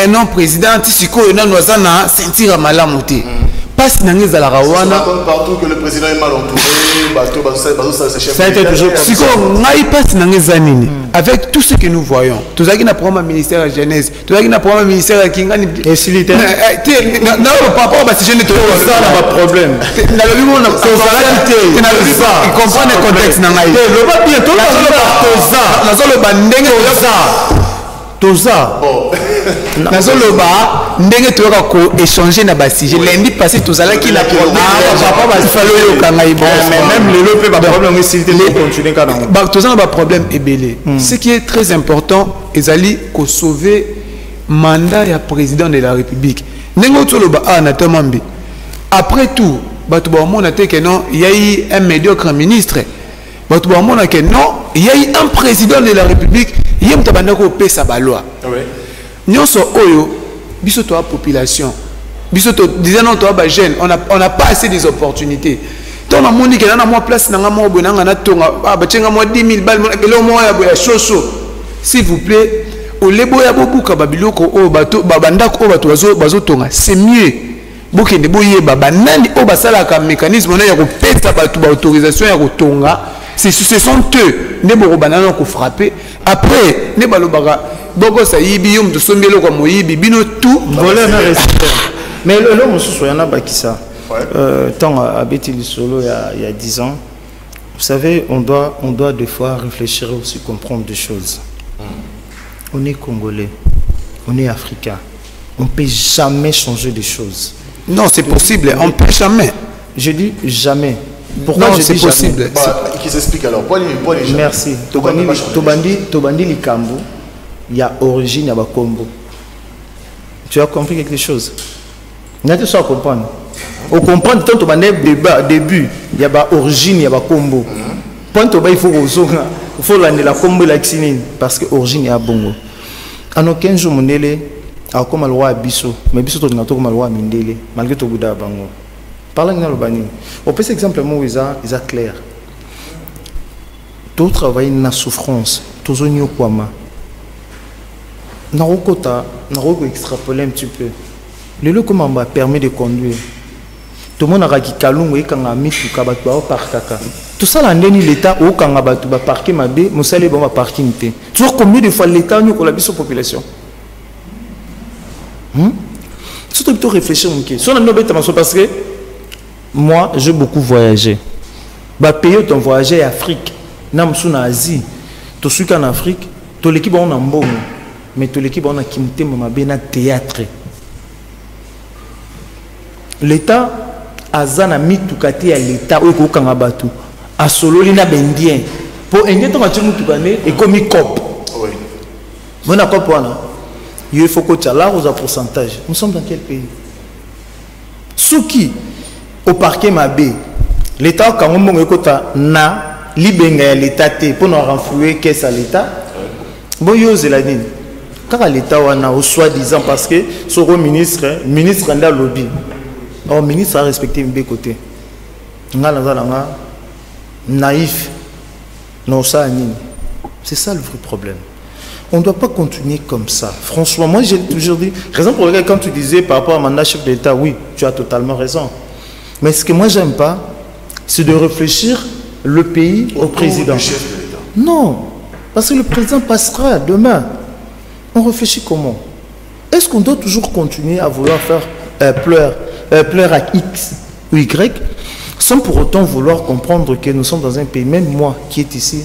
Non, président, Tissiko, il y a un sentir à malamoté. Passe n'angé à la rawana. Partout que le président est mal entouré, ça a été toujours avec tout ce que nous voyons. Tout ça qui n'a pas un ministère de la jeunesse, tout ça qui n'a pas un ministère de la et si l'État. Non, par rapport à ce jeune, ça n'a pas de problème. Il comprend le contexte. ndenge toyoka ko échanger na basije lundi passé tozala ki la problème même le peut pas problème ici continuer kana ba tozala ba problème ebelé. Ce qui est très important ezali ko sauver mandat ya président de la République ndenge toloba na tomambi après tout batu ba mona te que non il y a eu un médiocre ministre batu ba mona que non il y a eu un président de la République yem tabanda ko pesa ba loi nyonso oyo biso to population biso to disant to ba jeune on a pas assez des opportunités ton amoni que na moi place na moi bo na na tonga ba tchenga moi 10 000 balles le moi ya chocho s'il vous plaît au lebo ya bobuka babiloko o bato babanda ko bato bazo tonga c'est mieux bokende boyeba banani o basala ka mécanisme na ya ko pesa bato ba autorisation ya ko tonga. Ce sont eux ne banana ko frapper après ne balobaka boko sa yibi yom to sombelo kwa moyibi bino tout voler na respect mais le mosusu yana bakisa tant à Betty solo il y a 10 ans vous savez on doit des fois réfléchir aussi comprendre des choses. On est congolais, on est africain, on peut jamais changer des choses. Non, c'est possible, on peut jamais. Je dis jamais. Pourquoi non, c'est possible? Qui s'explique alors? Merci. Tobandi Likambo, il y a origine à Bakombo. Tu as compris quelque chose? Il y a tout ça à comprendre. Au comprendre, tant Tobandi début, il y a origine, il y a Bakombo. Point il faut l'année la Kombo la Xinine parce que origine est à Bongo. En aucun jour, mon élé a comme le roi Bisso, mais Bisso tout le comme le roi Mindele, malgré tout Bouddha Bango. Parlant de l'Obani, on peut simplement où ils sont clairs. Tout travail na souffrance, tout zone au Kwama. Narokota, Naroko extrapoler un petit peu. Le lieu comment m'a permis de conduire. Tout le monde a raki kalungu et quand a mis tout kabatu au parkaka. Tout ça l'année l'État au quand a battu ba parquer ma bé, moussale bon ma parking té. Toujours combien de fois l'État nous collabore sur la population. Surtout plutôt réfléchir mon qui. Sur la noble parce que moi, j'ai beaucoup voyagé. Bah, pays ton voyagé en Afrique, nam en Asie, tout ce qu'en Afrique, toute l'équipe on a bon, mais toute l'équipe on a quitté mon bien théâtre. L'État a zana mis tout côté à l'État où il y a batu, a solo l'ina bendien. Pour indien ton match tout gagné et comme il cop. Oui. Bon à cop là. Il faut que tu as là aux pourcentage. Nous sommes dans quel pays? Souki. Au parquet Mabé, l'État quand on écouta na libenga l'État pour nous renflouer qu'est-ce à l'État. Bon yo zeladine. Car l'État wana au soi-disant parce que son ministre anda lobby. Or ministre a respecté mes côtés. Ngala naïf. Non ça nini. C'est ça le vrai problème. On ne doit pas continuer comme ça. Franchement, moi j'ai toujours dit, raison pour laquelle quand tu disais par rapport à mandat chef de l'État, oui, tu as totalement raison. Mais ce que moi j'aime pas, c'est de réfléchir le pays au président. Chef de l'État. Non, parce que le président passera demain. On réfléchit comment? Est-ce qu'on doit toujours continuer à vouloir faire pleurer à X ou Y sans pour autant vouloir comprendre que nous sommes dans un pays, même moi qui est ici,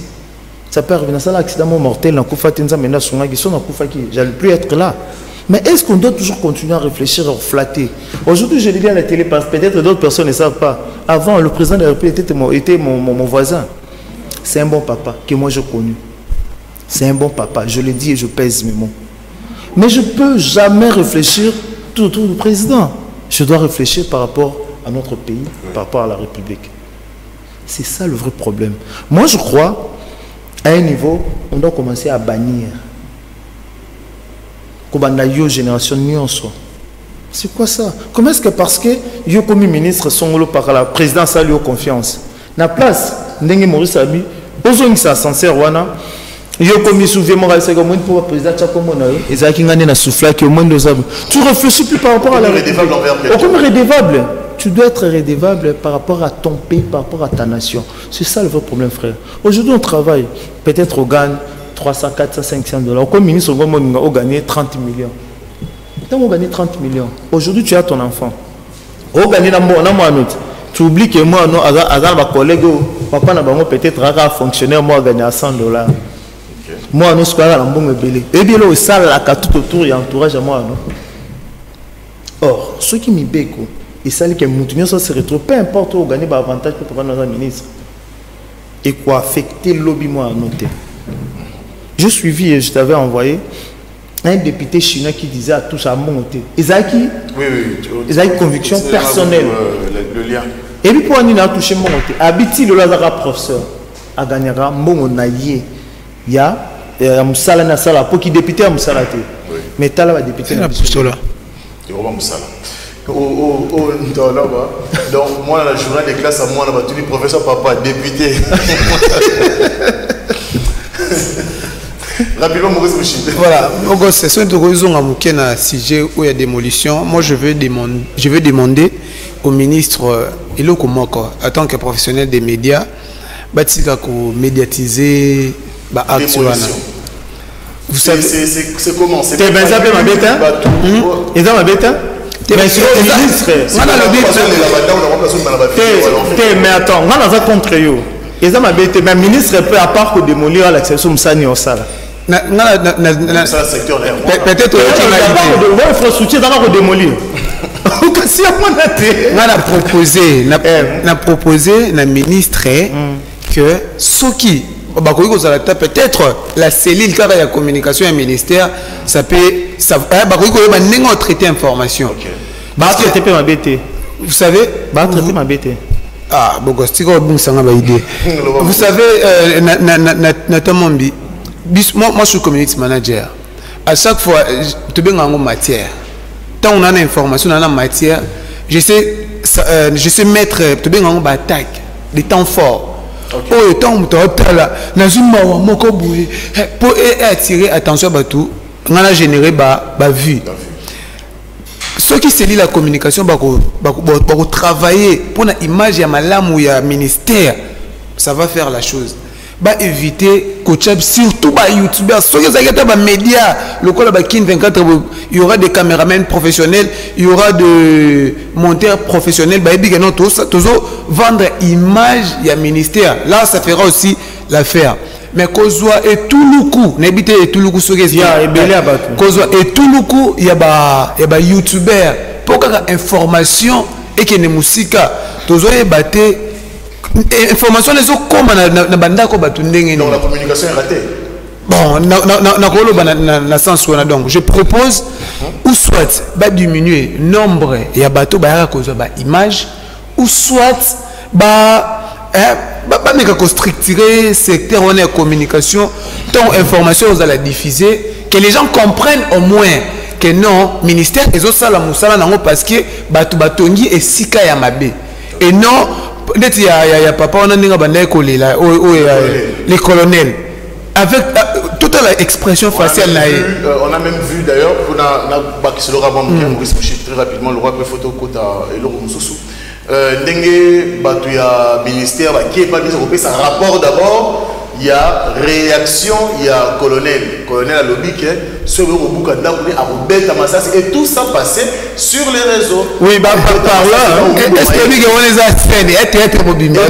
ça peut arriver dans un accident mortel, j'allais plus être là. Mais est-ce qu'on doit toujours continuer à réfléchir, à flatter? Aujourd'hui, je l'ai dit à la télé, parce que peut-être d'autres personnes ne savent pas. Avant, le président de la République était mon voisin. C'est un bon papa que moi j'ai connu. C'est un bon papa, je le dis et je pèse mes mots. Mais je ne peux jamais réfléchir tout le président. Je dois réfléchir par rapport à notre pays, par rapport à la République. C'est ça le vrai problème. Moi, je crois, à un niveau, on doit commencer à bannir. Génération c'est quoi ça? Comment est-ce que parce que yo comme ministre sont par la présidence a eu confiance na place ndenge Maurice Abi ozongi sa sincère wana yo comme souviens-moi c'est comme pour président Tchakombo na yo ezaki ngane na souffla que au moins tu réfléchis plus par rapport à la comme redevable. Tu dois être redevable par rapport à ton pays, par rapport à ta nation. C'est ça le vrai problème, frère. Aujourd'hui, on travaille. Peut-être on gagne 300, 400, 500 $. Comme ministre, on gagne 30 millions. On gagne 30 millions. Aujourd'hui, tu as ton enfant. On gagne tu oublies que moi, ma collègue, papa n'a pas peut-être un fonctionnaire, moi, gagne à 100 $. Moi, nous sommes à l'ambon belé. Et bien, là, ça, là, tout autour, il y a entourage à moi. Or, ceux qui m'y béco, et ça, les gens se retrouvent, peu importe où gagner avantage pour prendre dans un ministre. Et quoi affecter le lobby, moi, à noter. Je suivis et je t'avais envoyé un député chinois qui disait à tous à monter. Izaki, ils ont une conviction personnelle. Le lien. Et puis, pour nous, on a touché mon côté. Habiti le Lazara professeur, à gagner mon naïe. Il y a Moussala Nassala, pour qui député à Moussala. Mais tu as la député à Moussala. C'est vraiment Moussala. Donc, moi, dans la journée des classes, à moi, on a tous les professeurs, papa, député. Rapidement, Maurice Mouchi. Voilà, c'est ce que nous avons un sujet où il y a démolition. Moi, je vais demander au ministre, en tant que professionnel des médias, de médiatiser l'action. Vous savez, c'est comment? C'est ma bête. Mais attends, on a contre eux. Et ça m'a bête, mais ministre peut à part que démolir l'accession Moussani au Sala. Peut-être il faut soutien dans le démolir. On a proposé na ministre que ceux qui peut-être la cellule car il y a communication et ministère ça peut traiter information. Vous savez, ah, vous savez, moi je suis community manager. À chaque fois, tu as une matière. Tant on a une information, on a une matière, je sais mettre une attaque, des temps forts. Oh, tant que tu as là, pour attirer attention à tout, on a généré la vue. Ceux qui se lient la communication, pour travailler pour une image de malam ou un ministère, ça va faire la chose. Éviter surtout les youtubeurs, ceux qui ont des médias, le col de Kin 24, il y aura des caméramans professionnels, il y aura des monteurs professionnels, toujours vendre image du ministère. Là, ça fera aussi l'affaire. Mais Kozwa et tout le coup, n'habite et tout le coup, il y a Kozwa et tout le coup, il y a des youtubeurs. Pour qu'il y ait information et qu'il y ait des musiques, toujours il y information les autres comme na banda ko batundenge donc la communication est ratée. Bon na sens où donc je propose ou soit diminuer nombre ya bateau ba cause ba image ou soit meka ko structurer secteur on est communication tant information vous allez diffuser que les gens comprennent au moins que non ministère ezo sala musala nango parce que bato batongi et sika ya mabe et non il y a papa on a les colonels avec toute l'expression faciale on a même vu d'ailleurs qu'on a très rapidement le roi peut photo kota et l'eau dengue batuya ministère qui est pas mis ça rapport d'abord il y a réaction, il y a colonel à lobby qui est sur le bouc et tout ça passait sur les réseaux. Oui, par là, est-ce que lui on les a fait être mobile. Tout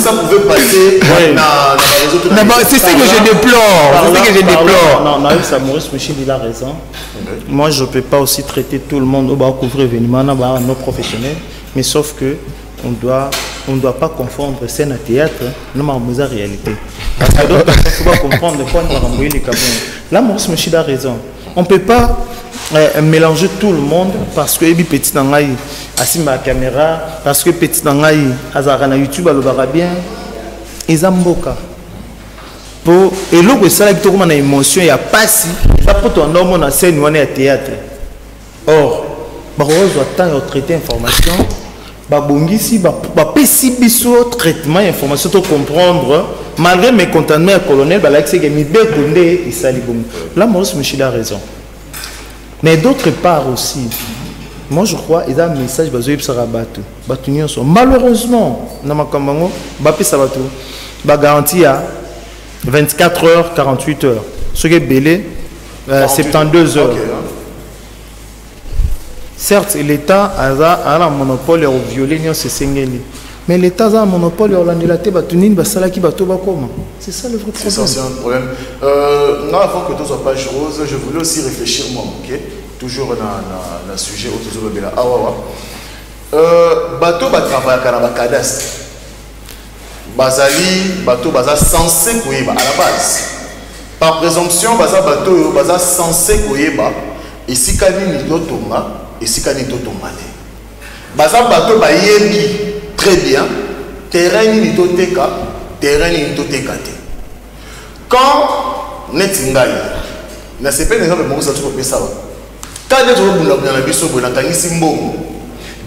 ça pouvait passer C'est ce que je déplore. C'est ce que je déplore. Non, Maurice Michel, il a raison. Moi, je ne peux pas aussi traiter tout le monde. On va couvrir événements, nos professionnels. Mais sauf que on ne doit pas confondre scène à théâtre, non, mais la réalité. Parce que d'autres personnes ne peuvent pas comprendre quoi nous avons les Cameroun. Là, Maurice Michel a raison. On ne peut pas mélanger tout le monde parce que petit nangai assis ma caméra, parce que petit nangai azara na YouTube le verra bien. Ezamboka. Pour et l'autre ça là qui tourne en émotion, il y a pas si ça pour ton homme na scène ou na théâtre. Or, bah on doit tant traiter information. Babongisi bapesi biso traitement information to comprendre malgré mes contentements colonel balaxé que mi bekonde et salibong. Là Maurice Michel a raison. Mais d'autre part aussi, moi je crois il y a un message bazoyeb sarabatu. Batunyo sont malheureusement na makambango bapesa batu ba garantie à 24 heures 48 heures. Ce qui est belé 72 heures. Okay, hein. Certes, l'État a un monopole au violer, mais l'État a un monopole au landelaté, c'est ça le vrai problème. C'est ça, c'est un problème. Avant que tout soit page rose, je voulais aussi réfléchir moi, ok? Toujours dans le sujet autour de la bateau va travailler à la cadastre. Bazali, bateau baza censé courir à la base. Par présomption, bateau baza censé courir et si kanini d'automa. Et si quand il est automatique, bateau très bien, terrain ni toteka, terrain ni toteka. Quand netingai, na c'est pas exemple bon ça tu peux ça. Quand les gens vont dans la biso bon na simbo.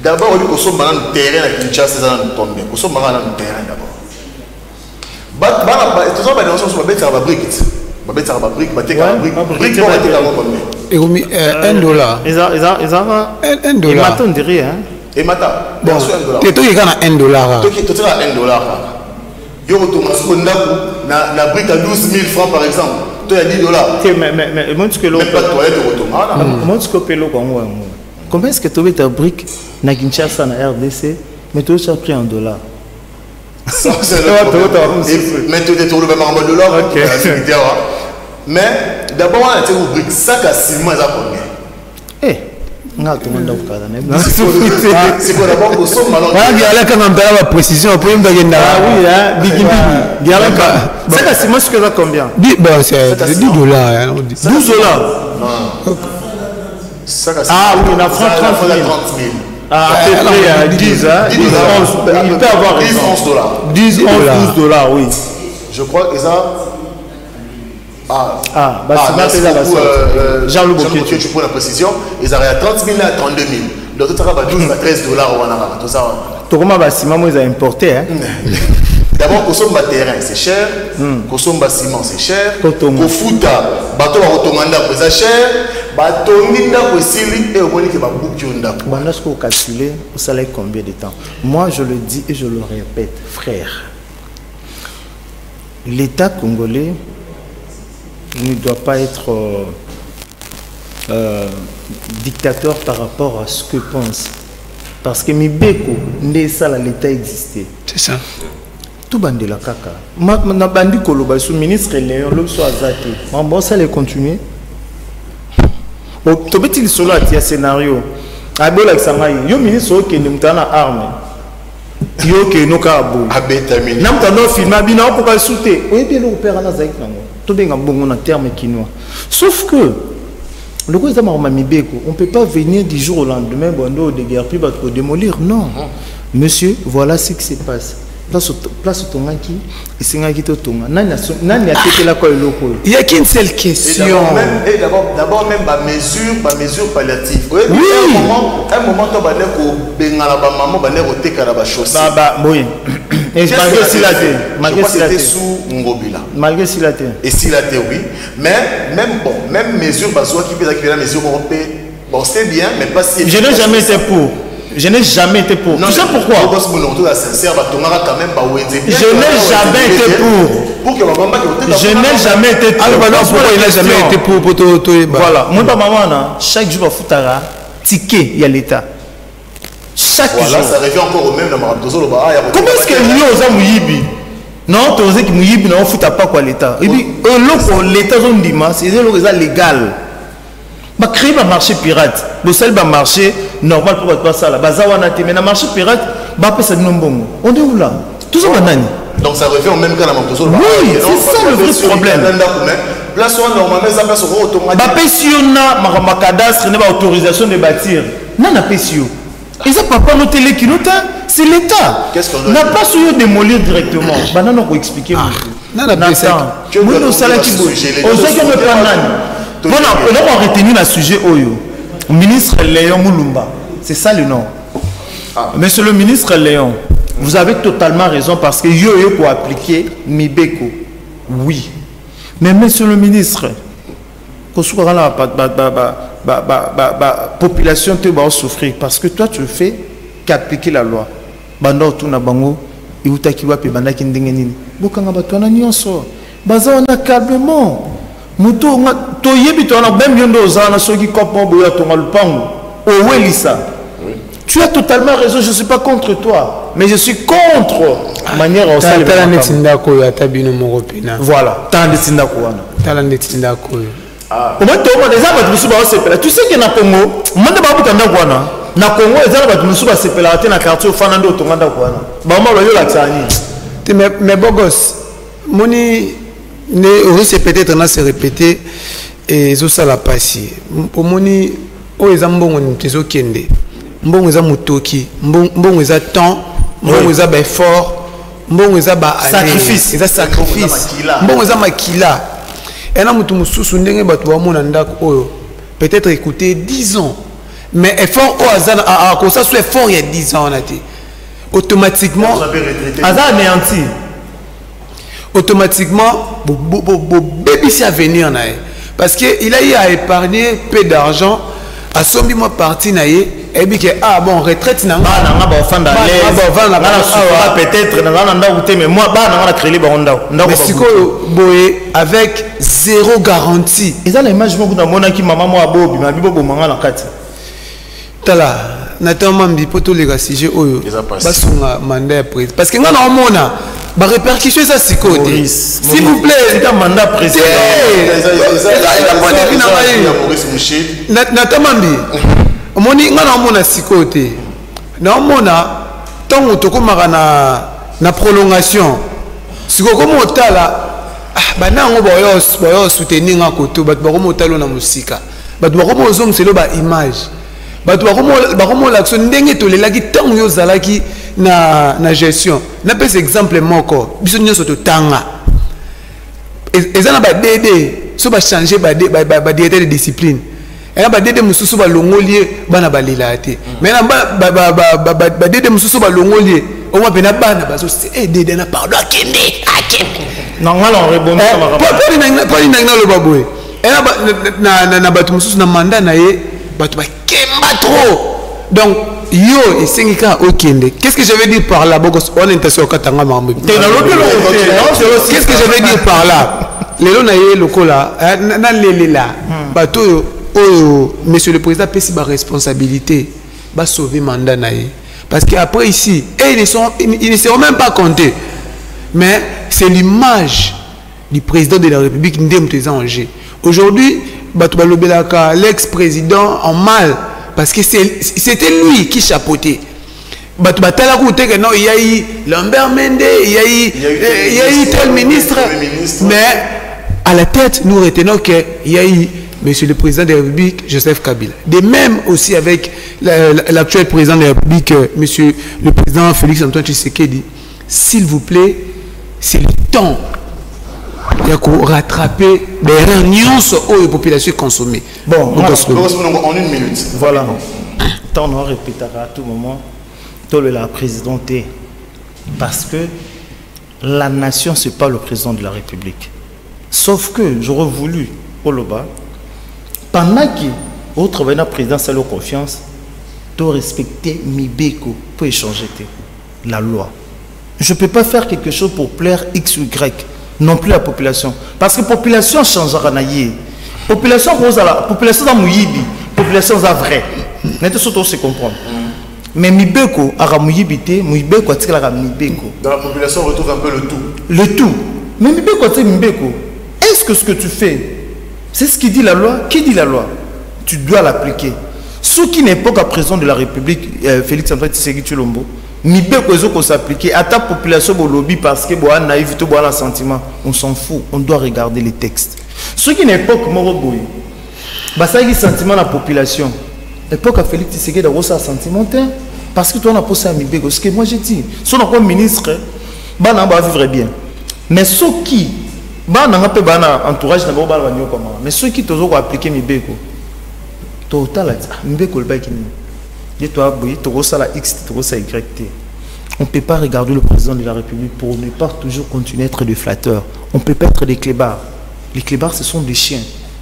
D'abord on dit qu'on soit dans terrain à Kinshasa ça na tomber. On soit dans terrain d'abord. Ba tout ça ba dans son ba bettre ba brique. Ba bettre ba brique, ba teka brique. Brique pour être dans combien? Et $1. Ils $1. Ils m'attendent derrière. Et mata. Bon, tu es $1. Tu es $1. Yo retourne na brique à 12 000 francs par exemple. Tu as $10. Mais moi tu que l'eau. Même pas toilette retourne. Moi tu que l'eau combien est-ce que tu veux ta brique na Kinshasa na RDC mais tu as pris $1. Ça c'est le mais tu détournes même en $. OK. Mais d'abord, on a été rubrique sac à ciment, ça combien? Eh, on a tout le monde c'est pour d'abord qu'on soit malade. Il y a là quand on a la précision, pour une baguette. Ah oui, hein, big. Il y a là sac à ciment, c'est combien? C'est $10. $12. Non. Ah oui, on a 30 000. Ah, à peu près 10, hein? 10, 11, il peut avoir 10, $11. 10, $11, $12, oui. Je crois que ça. Merci beaucoup Jean-Loup Bokeh, tu prends la précision. Ils arrivent à 30 000 à 32 000. Donc tout ça va 12 à 13 $. Tout ça. Comment bâtiment ils ont importé? D'abord, consomme terrain, c'est cher. Consomme ciment, c'est cher. Kofuta, bateau à Otomanda, c'est cher. Bateau Ninda, c'est et au moins que va boucler Nda. Est-ce que vous calculez, vous savez combien de temps? Moi, je le dis et je le répète, frère. L'État congolais ne doit pas être dictateur par rapport à ce que pense. Parce que Mibeko, l'État existait. C'est ça. Tout bande la caca. Ma bandi koloba sous ministre Léon le soit azati. Bon ça les continuer. Au tobeti solo atia scénario. Abola sangai yo ministre qui ne mtana arme. Yo ke no ka abo. Abetamine. Nam tano film abina pourquoi souter. Oui bien le père na zaik nango. To benga bongo na terme quinois. Sauf que le gouvernement Mibeko, on ne peut pas venir du jour au lendemain bondo de guerre puis pour démolir. Non. Monsieur, voilà ce qui se passe. Place au Tongaki, et c'est un qui te tombe. Il n'y a qu'une seule question. Et d'abord même ma mesure palliative. Oui. Un moment tu vas dire que maman va dire que tu as chaussée. Oui. Et malgré si la terre. Malgré si la terre. Sous Ngobila. Malgré si la terre. Et si la terre, oui. Mais même mesure basoa qui peut la mesure européenne. Bon, c'est bien, mais pas si. Je n'ai jamais été pour. Je n'ai jamais été pour. Tu sais pourquoi? Je n'ai jamais été pour. Je n'ai jamais été pour. Alors, pourquoi il n'a jamais été pour? Voilà. Moi, maman, chaque jour, il faut ticket, il y a l'État. Chaque jour. Ça revient encore au même. Comment est-ce que nous, aux Amouyibi, Non, tu osais que Mouyibi n'a pas pas quoi l'État. Et puis, l'État, c'est légal. Bah, créer un marché pirate. Le seul marché normal pour être pas ça. La base, mais un marché pirate, bah, ça nous bon. On est où là? Tout ça, banani. Donc ça revient au même cas dans ma position. Oui, c'est ça le vrai problème. Place normalement, ça passe au automatique. Bah, pessiona, ma cadastre, n'a pas autorisation de bâtir. Non, n'a pessio. Et ça, papa, nos télé qui nous c'est l'État. Qu'est-ce qu'on n'a pas su démolir directement. Bah, non, on expliquer. Non, non, non, on sait qu'on a retenu le sujet Oyo. Ministre Léon Moulumba. C'est ça le nom. Monsieur le ministre Léon, vous avez totalement raison parce que yo pour appliquer Mibeko. Oui. Mais monsieur le ministre, la population va souffrir parce que toi tu fais qu'appliquer la loi. Bando tout na bango, iutakiwa pe banda kindenge nini. Bokanga batwana nyonso. Baza on a calmement. Muto to yebi to na même yondo zana soki kopo boya to malpango. O welisa. Tu as totalement raison, je ne suis pas contre toi, mais je suis contre la manière dont ça voilà, tu sais que na Congo, na Congo, mais Bogos, moni ne peut-être se répéter et ça la passer. Pour moni, o ezambongo ntezo kende. Mbongo za mutoki, mbongo za temps, mbongo za effort, mbongo za sacrifice, mbongo za makila. Et là mutu mususu ndenge batu wa mona ndako oyo. Peut-être écouter 10 ans. Mais effort au hasard à cause ça soit effort il y a 10 ans on a dit. Automatiquement hasard anéanti. Automatiquement bébé si à venir na parce que il a eu à épargner peu d'argent à son moi parti naie et bien que ah bon retraite n'a peut-être mais moi mais c'est quoi boé avec zéro garantie et ça l'image moi qui maman moi bobi ma bibo bomanga na kati tala Nathan Mambi poto les sujets oyo basunga mandat président parce que ngana omona ba répercussion ça si côté s'il vous plaît c'est un mandat président Nathan Mambi omoni ngana omona si côté na omona tango tokomaka na prolongation siko comme otala banango boyo soutenir nga koto bat ba komo otalo na musika bat ba komo ozongselo ba image bato bakomo l'action ndenge tolelaki tango yo zalaki na gestion na pese exemple moko biso nyonso totanga eza na ba DD so ba changer ba directeur de discipline et na ba DD mususu ba longolier bana balela te mais na ba DD mususu ba longolier o ma pena bana baso DD na pardon akende non ngala on rebondir pas na lo baboy et na bato mususu na mandat na ye bato ba kemba trop donc yo et sengika okende qu'est-ce que je veux dire par là bokos on intention katanga mambo qu'est-ce que je veux dire par là lelo na ye lokola na lelela bato oyo monsieur le président pesi ba responsabilité ba sauver mandat na ye parce que après ici ils ne seront même pas comptés mais c'est l'image du président de la République ndemteza en jeu aujourd'hui l'ex-président en mal parce que c'était lui qui chapeautait. Il y a eu Lambert Mende, il y a eu tel ministre, mais à la tête nous retenons qu'il y a eu monsieur le président de la République Joseph Kabila. De même aussi avec l'actuel président de la République monsieur le président Félix Antoine Tshisekedi. S'il vous plaît, c'est le temps il y a rattraper des réunions sur la population consommée. Bon, en une minute. Voilà. Tant on répétera à tout moment, tout la présidente parce que la nation, ce n'est pas le président de la République. Sauf que j'aurais voulu, Oloba, pendant que autre président a leur confiance, de respecter Mibeko pour échanger la loi. Je ne peux pas faire quelque chose pour plaire X ou Y. Non plus la population. Parce que la population changera. La population dans Mouyibi, la population est vraie. Nous devons se comprendre. Mais Mibeko a ramuyibité, Mibeko a tiré la Mibeko. Dans la population, on retrouve un peu le tout. Le tout. Mais Mibeko a tiré Mibeko. Est-ce que ce que tu fais, c'est ce qui dit la loi? Qui dit la loi? Tu dois l'appliquer. Ce qui n'est pas qu'à présent de la République, Félix Antoine Tshisekedi Tshilombo, Mibeko est s'appliquer à ta population au lobby parce que bon naïveté, bon un sentiment. On s'en fout. On doit regarder les textes. Ce qui n'est pas que Moroboy, bah ça y est sentiment la population. L'époque à Félix Tshisekedi a reçu un sentiment parce que toi on a posé à Mibeko. Ce que moi j'ai dit, si on a comme ministre, bah on va vivre bien. Mais ceux qui, bah on a pas entourage n'a pas le comment. Mais ceux qui t'ont appliqué Mibeko, total Mibeko le bail qui dit toi boy, tu reçois la X, tu reçois Y T. On ne peut pas regarder le président de la République pour ne pas toujours continuer à être des flatteurs. On ne peut pas être des clébards. Les clébards, ce sont des chiens.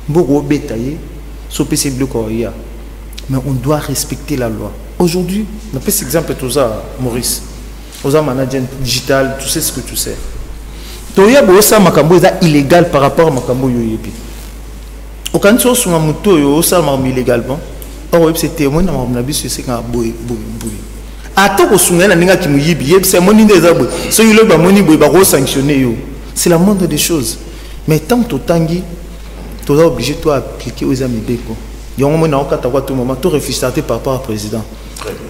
Boro bétaillé, sopé bleu koya. Mais on doit respecter la loi. Aujourd'hui, on a fait cet exemple tout ça, Maurice. Aux manager digital, tu sais ce que tu sais. Toya bosa makambo est illégal par rapport à makambo yoyebi. Au quand tu as moto yo ça makambo illégal bon. Or c'est témoin na makambo na biso c'est ka boy. Attends ko sunga na ninga ki muyibi, c'est moni des abou. So yo ba moni boy ba ko sanctionner yo. C'est la moindre des choses. Mais tant que tu es obligé de appliquer aux amis Beko. Il y a un moment où tout moment, tu réfléchis par rapport au président.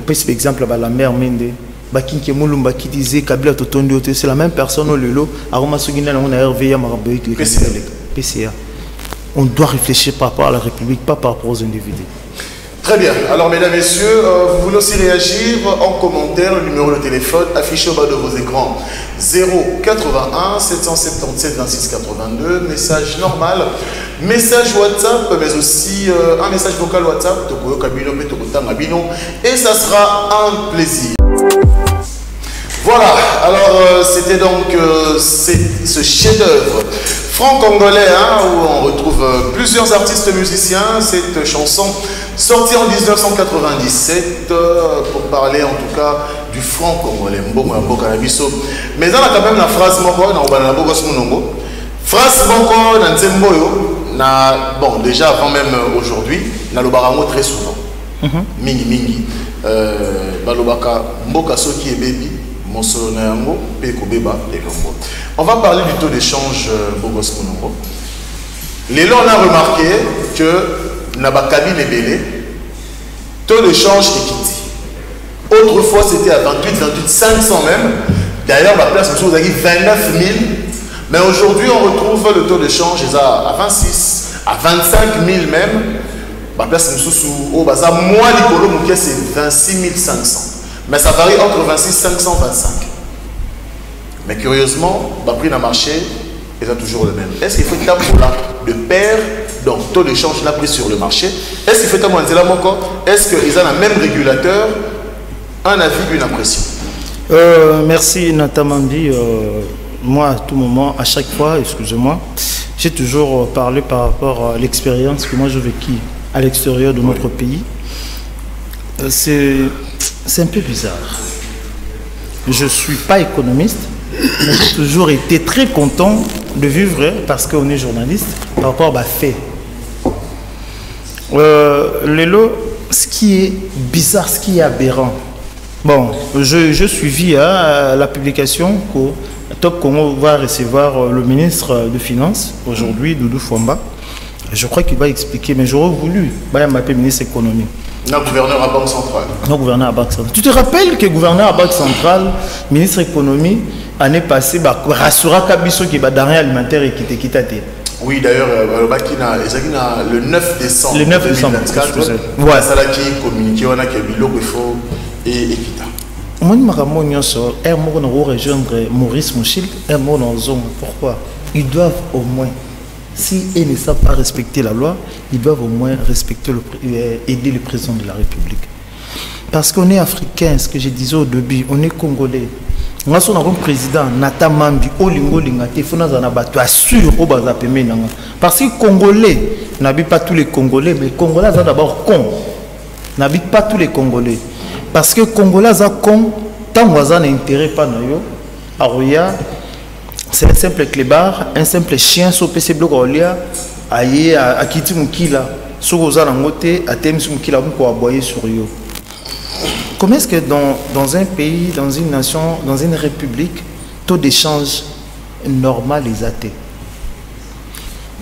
Par exemple, la mère Mende, Bakinke Moulumba qui disait Kabila Totondo, c'est la même personne au Lelo, Aroma Sugina, on a RVA Maraboïk, PCA. On doit réfléchir par rapport à la République, pas par rapport aux individus. Très bien. Alors, mesdames, messieurs, vous voulez aussi réagir en commentaire. Le numéro de téléphone affiché au bas de vos écrans. 081 777 26 82. Message normal. Message WhatsApp, mais aussi un message vocal WhatsApp. Et ça sera un plaisir. Voilà. Alors, c'était donc ce chef-d'œuvre franc-congolais, hein, où on retrouve plusieurs artistes musiciens. Cette chanson sortie en 1997 pour parler en tout cas du franc-congolais. Mais on a quand même la phrase bon, déjà avant même aujourd'hui, on a le barango très souvent. Mingi. Balobaka mboka soki et baby. On va parler du taux d'échange Bogos Monongo. Les lois, on a remarqué que Nabakabi Nebele, taux d'échange est quitté. Autrefois, c'était à 28, 500 même. D'ailleurs, la place, vous avez 29 000. Mais aujourd'hui, on retrouve le taux d'échange à 26, à 25 000 même. La place, au bazar, moi, c'est 26 500. Mais ça varie entre 26 500 et 25. Mais curieusement, le prix n'a marché, est toujours le même. Est-ce qu'il faut être pour le pair, donc taux de change là pris sur le marché? Est-ce qu'il faut être encore? Est-ce qu'ils ont le même régulateur? Un avis, une impression. Merci Natamandi. Moi, à tout moment, à chaque fois, excusez-moi, j'ai toujours parlé par rapport à l'expérience que moi j'ai vécue à l'extérieur de notre pays. C'est un peu bizarre. Je ne suis pas économiste, mais j'ai toujours été très content de vivre, parce qu'on est journaliste, par rapport à fait. Ce qui est bizarre, ce qui est aberrant. Bon, je suivis la publication que Top Congo va recevoir le ministre des Finances, aujourd'hui, Doudou Fwamba. Je crois qu'il va expliquer, mais j'aurais voulu m'appeler ministre de l'économie. Non, gouverneur à Banque Centrale. Non, gouverneur à Banque Centrale. Tu te rappelles que gouverneur à Banque Centrale, ministre de l'économie, l'année passée, rassura Kabiso qui est denrée alimentaire et qui était quitté. Oui, d'ailleurs, le 9 décembre. Le 9 décembre. 2024, ouais. Ça qui communiqué, on a qui est et Equita. Moi, je vais rejoindre Maurice Mouchil et pourquoi? Ils doivent au moins, si ils ne savent pas respecter la loi, ils doivent au moins respecter aider le président de la République. Parce qu'on est africain, ce que je disais au début, on est congolais. Nous avons un président, Nata Mambi, Olingo Lingate, il faut assurer au Bazapémé. Parce que les Congolais n'habitent pas tous les Congolais, mais les Congolais sont d'abord cons. N'habitent pas tous les Congolais. Parce que les Congolais sont cons, tant que n'ont intérêt pas dans eux, Arouya, c'est un simple clébard, un simple chien, sur PC bloc Olia, aïe, à Kiti Moukila, sur Rosa Langote, à Tems Moukila, pour aboyer sur eux. Comment est-ce que dans un pays, dans une nation, dans une république, taux d'échange normal est athée?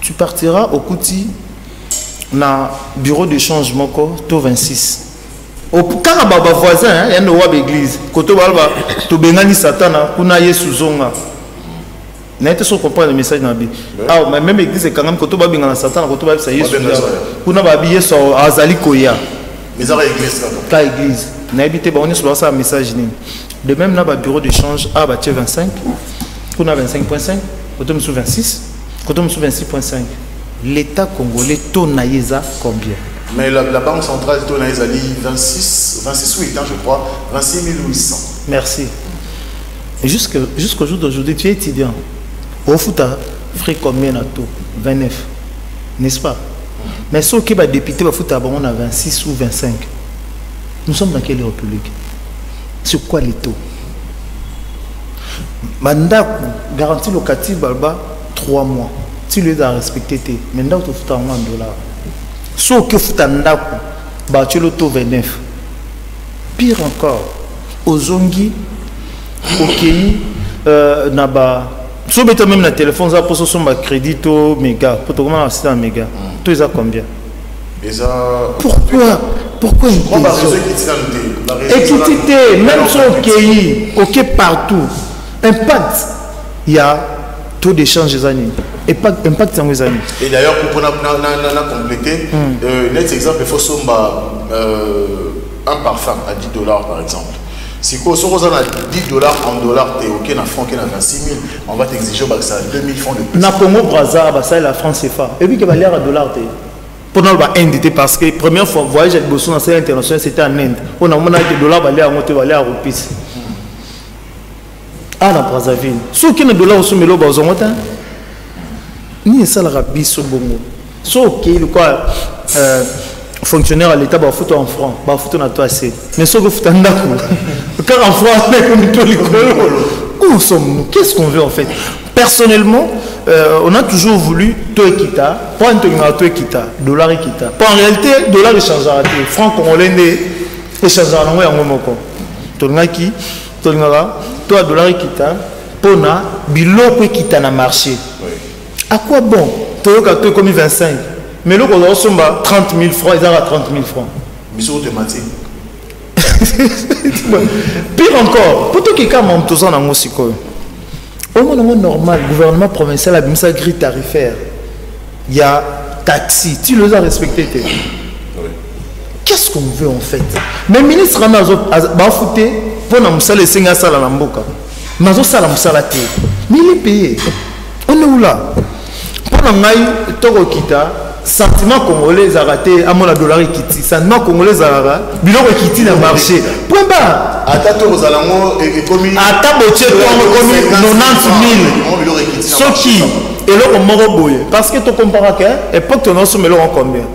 Tu partiras au Kouti, na bureau d'échange moko, taux 26. Au Karababa voisin, il y a une église. Koto balba, to bengani satana, kuna yesu zonga. N'était pas comprendre le message nabi. Ah, mais même église quand même koto babinga na satana, koto babisa yesu. Kuna babi yesu azali koya. Mais ça église là. Ka église. N'habité ba on est sur ça message ni. De même na ba bureau d'échange ah ba 25. Kuna 25.5, koto msou 26, koto msou 26.5. L'État congolais tonaïza combien? Mais la Banque centrale tonaïza 26 8 ans, je crois, 26 800. Merci. Et jusqu'au jour d'aujourd'hui, tu es étudiant. Au foot, frais combien à tout? 29. N'est-ce pas? Mais ceux qui va député, on a 26 ou 25. Nous sommes dans quelle république? Sur quoi les taux? Mandat garantie locative, 3 mois. Si tu as respecté, maintenant tu fais $1. Sauf que tu as tu le taux 29. Pire encore, aux Zongi, au Kenya, si tu as même le téléphone, tu as un crédit au méga. Pour te commencer un méga. Tu as combien? Pourquoi une question? Écoutez, même sur le Kenya, ok partout, impact, il y a taux d'échange des années. Impact dans les années. Et d'ailleurs, pour compléter, net exemple, il faut un parfum à $10 par exemple. Si vous avez $10 en dollars, tu es OK, en francs, tu es à 26 000, on va t'exiger que ça 2 000 francs de plus. Na Congo Brazza, ça la France CFA. Et puis que va l'air à $. Pendant le Inde, parce que la première fois voyage avec Bosso dans cette internationale, c'était en Inde. On a monnaie de $, va aller à Roupice. Ah, dans Brazzaville. Ceux qui ont $, sont mis là, ils ont ni ça la biso bongo. So qui le quoi fonctionnaire à l'état ba foot en franc, ba foot na toi c'est. Mais so que foot en dako. Car en France mais comme tout les où sommes-nous? Qu'est-ce qu'on veut en fait? Personnellement, on a toujours voulu tout équita, pas un $, tout équita, dollar équita. Pas en réalité dollar échangera, franc congolais échangera en un moment quoi. Tonga qui tonga toi dollar équita, pona biloko équita na marché. À quoi bon? Toyoka to comme 25. Mais là, on a 30 000 francs, ils ont 30 000 francs. Mission automatique. Pire encore, pour tout quelqu'un qui a un peu au moins normal, le gouvernement provincial a mis sa grille tarifaire. Il y a taxi, tu les as respectés. Qu'est-ce qu'on veut en fait? Mais le ministre a fouté pour nous laisser un salaire dans le boca. Mais il est payé. On est où là? Pour nous, sentiment congolais a raté à mon dollar qui sentiment congolais a raté bilan qui dans le marché. Point bas. Attaque aux alentours et commis. Attaque au Tchèque commis 90 000. Ce qui est là au Moroboye. Parce que tu compares à l'époque tu as sommé en combien?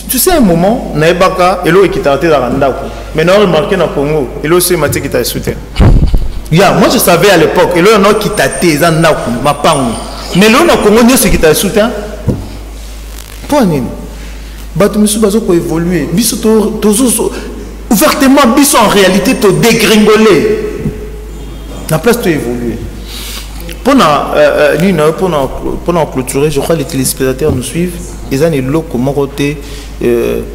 Tu sais un moment, Naïbaka et l'eau qui t'a raté dans Randako. Maintenant remarqué dans le Congo et l'eau c'est Mathieu qui t'a soutenu. Moi je savais à l'époque et l'eau non qui t'a té dans Randako ma pango. Mais l'eau dans le Congo c'est qui t'a soutenu. Évoluer ouvertement en réalité te dégringoler la place de évoluer pour clôturer. Je crois que les téléspectateurs nous suivent. Ils ont des lots comment côté et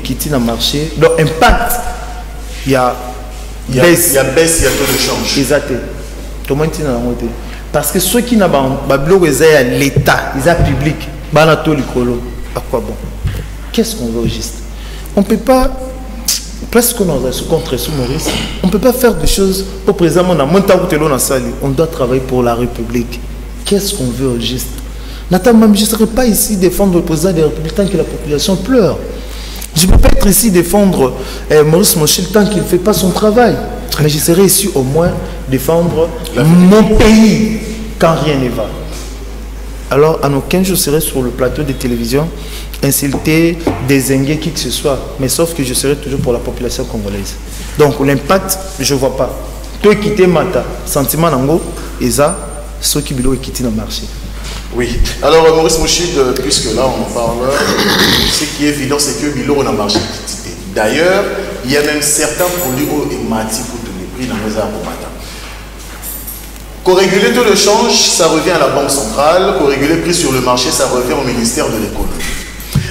quitter dans le marché donc impact il y a baisse, il y a taux de change exact parce que ceux qui n'ont pas l'État ils ont public à quoi bon? Qu'est-ce qu'on veut au juste? On ne peut pas, presque qu'on a ce contre sous Maurice, on ne peut pas faire des choses au présent. On doit travailler pour la République. Qu'est-ce qu'on veut au juste? Notamment, je ne serai pas ici défendre le président des Républiques tant que la population pleure. Je ne peux pas être ici défendre Maurice Mochil tant qu'il ne fait pas son travail. Mais je serai ici au moins défendre mon pays quand rien ne va. Alors, en aucun jour, je serai sur le plateau de télévision, insulter, désinguer qui que ce soit. Mais sauf que je serai toujours pour la population congolaise. Donc, l'impact, je ne vois pas. Toi, quitter Mata, sentiment nango, et ça, ceux qui veulent quitter le marché. Oui. Alors, Maurice Mouchid, puisque là, on parle, ce qui est évident, c'est que Bilo, on a marché. D'ailleurs, il y a même certains produits et matières pour tenir prix dans les arbres matin. Corréguler taux de change, ça revient à la Banque centrale. Corréguler prix sur le marché, ça revient au ministère de l'économie.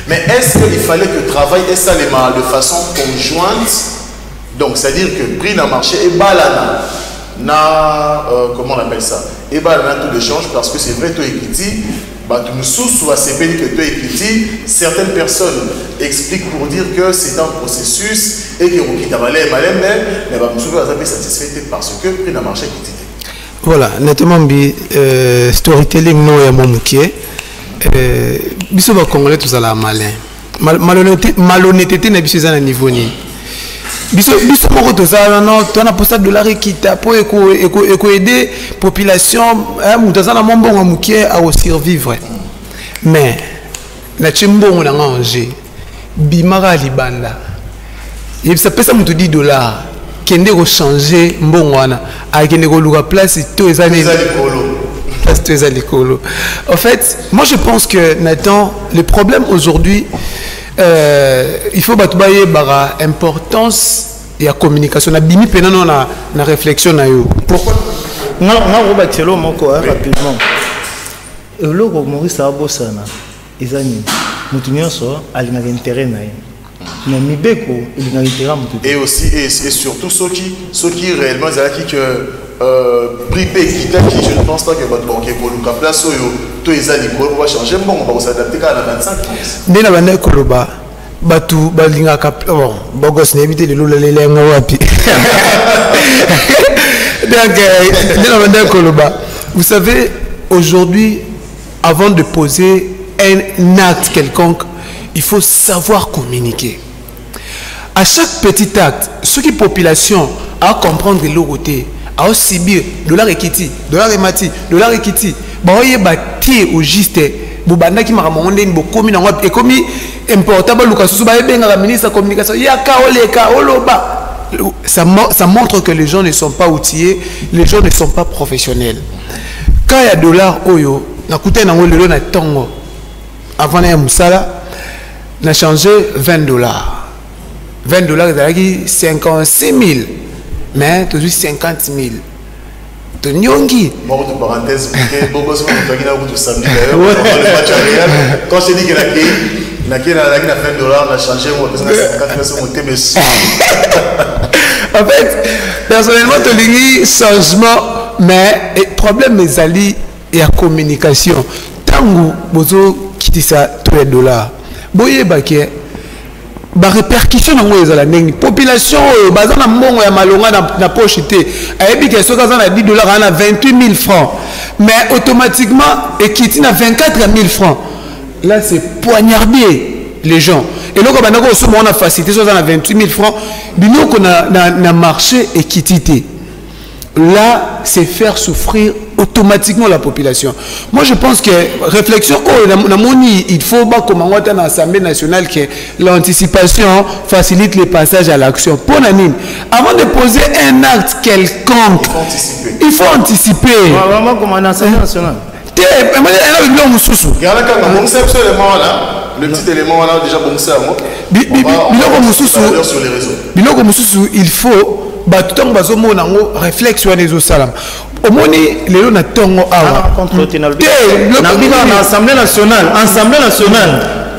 Mais est-ce qu'il fallait que travail et ça de façon conjointe? Donc, c'est-à-dire que prix dans le marché est balana. Comment on appelle ça? Et balana taux de change parce que c'est vrai, taux equity. Nous sous à CPD que taux equity, certaines personnes expliquent pour dire que c'est un processus et que vous quittez mais nous sommes satisfaits parce que prix dans le marché equity. Voilà, nettement, storytelling non est mon moukier. Biso ba Congolais tous à la malin. Malhonnêteté n'est pas à niveau ni. Biso moko tous à non, tu as posté de l'arrêt qui t'a pour aider population, muta na mon bon moukier à survivre. Mais na chimbo on a mangé. Bimara libanda. Et ça peut ça me $10. Kende ko changer mbongwana a kende ko luka place tout les années place tout les likolo. En fait, moi je pense que Nathan, le problème aujourd'hui il faut batubaye bara importance et la communication na bimi pena na réflexion na yo. Pourquoi on va batelo moko rapidement. Le ko Maurice Abosana ezani mutu nyonso alina intérêt na ye. Et aussi et surtout ceux qui réellement qui prix qui je ne pense pas que votre banquier pour le place tout les aliments va changer bon on va s'adapter à la 25 mais la bande koloba batu balinga bon bogos n'éviter le lolele ngawapi donc la bande koloba vous savez aujourd'hui avant de poser un acte quelconque il faut savoir communiquer. À chaque petit acte, ce qui est population à comprendre de l'autre côté, à subir dollar equity, dollar emati, dollar equity, bah oye bâti au juste, bubanda qui m'a ramené une commis dans et commis important, Lucas Souba et la ministre de la communication, yaka oleka oloba. Ça montre que les gens ne sont pas outillés, les gens ne sont pas professionnels. Quand il y a dollar oyo, na coûté na ngolo na tongo, avant na musala. On a changé $20. $20, 56 000. Mais toujours 50 000. De Nyongi. Bon, entre parenthèses, quand je dis que la $20, on a changé, en fait, personnellement, tu as changement, mais le problème est ali et la communication. Tant que vous quittez ça, $3. Boye baké ba répercussion nango ezala ndenge population baza na mbongo ya malonga na poche té ayebi ke soka za na $10 na 28 000 francs mais automatiquement ekiti na 24 000 francs là c'est poignarder les gens et donc bana ko so mona facilité soka na 28 000 francs binoko na marché ekiti là c'est faire souffrir automatiquement la population. Moi je pense que réflexion il faut pas comme on dans l'Assemblée nationale que l'anticipation facilite le passage à l'action. Pour l'anime, avant de poser un acte quelconque, il faut anticiper. Vraiment comme en Assemblée nationale. Le petit élément là déjà bon ça il faut tout le réflexion des salam. Au moins les gens n'attendent pas. L'Assemblée nationale,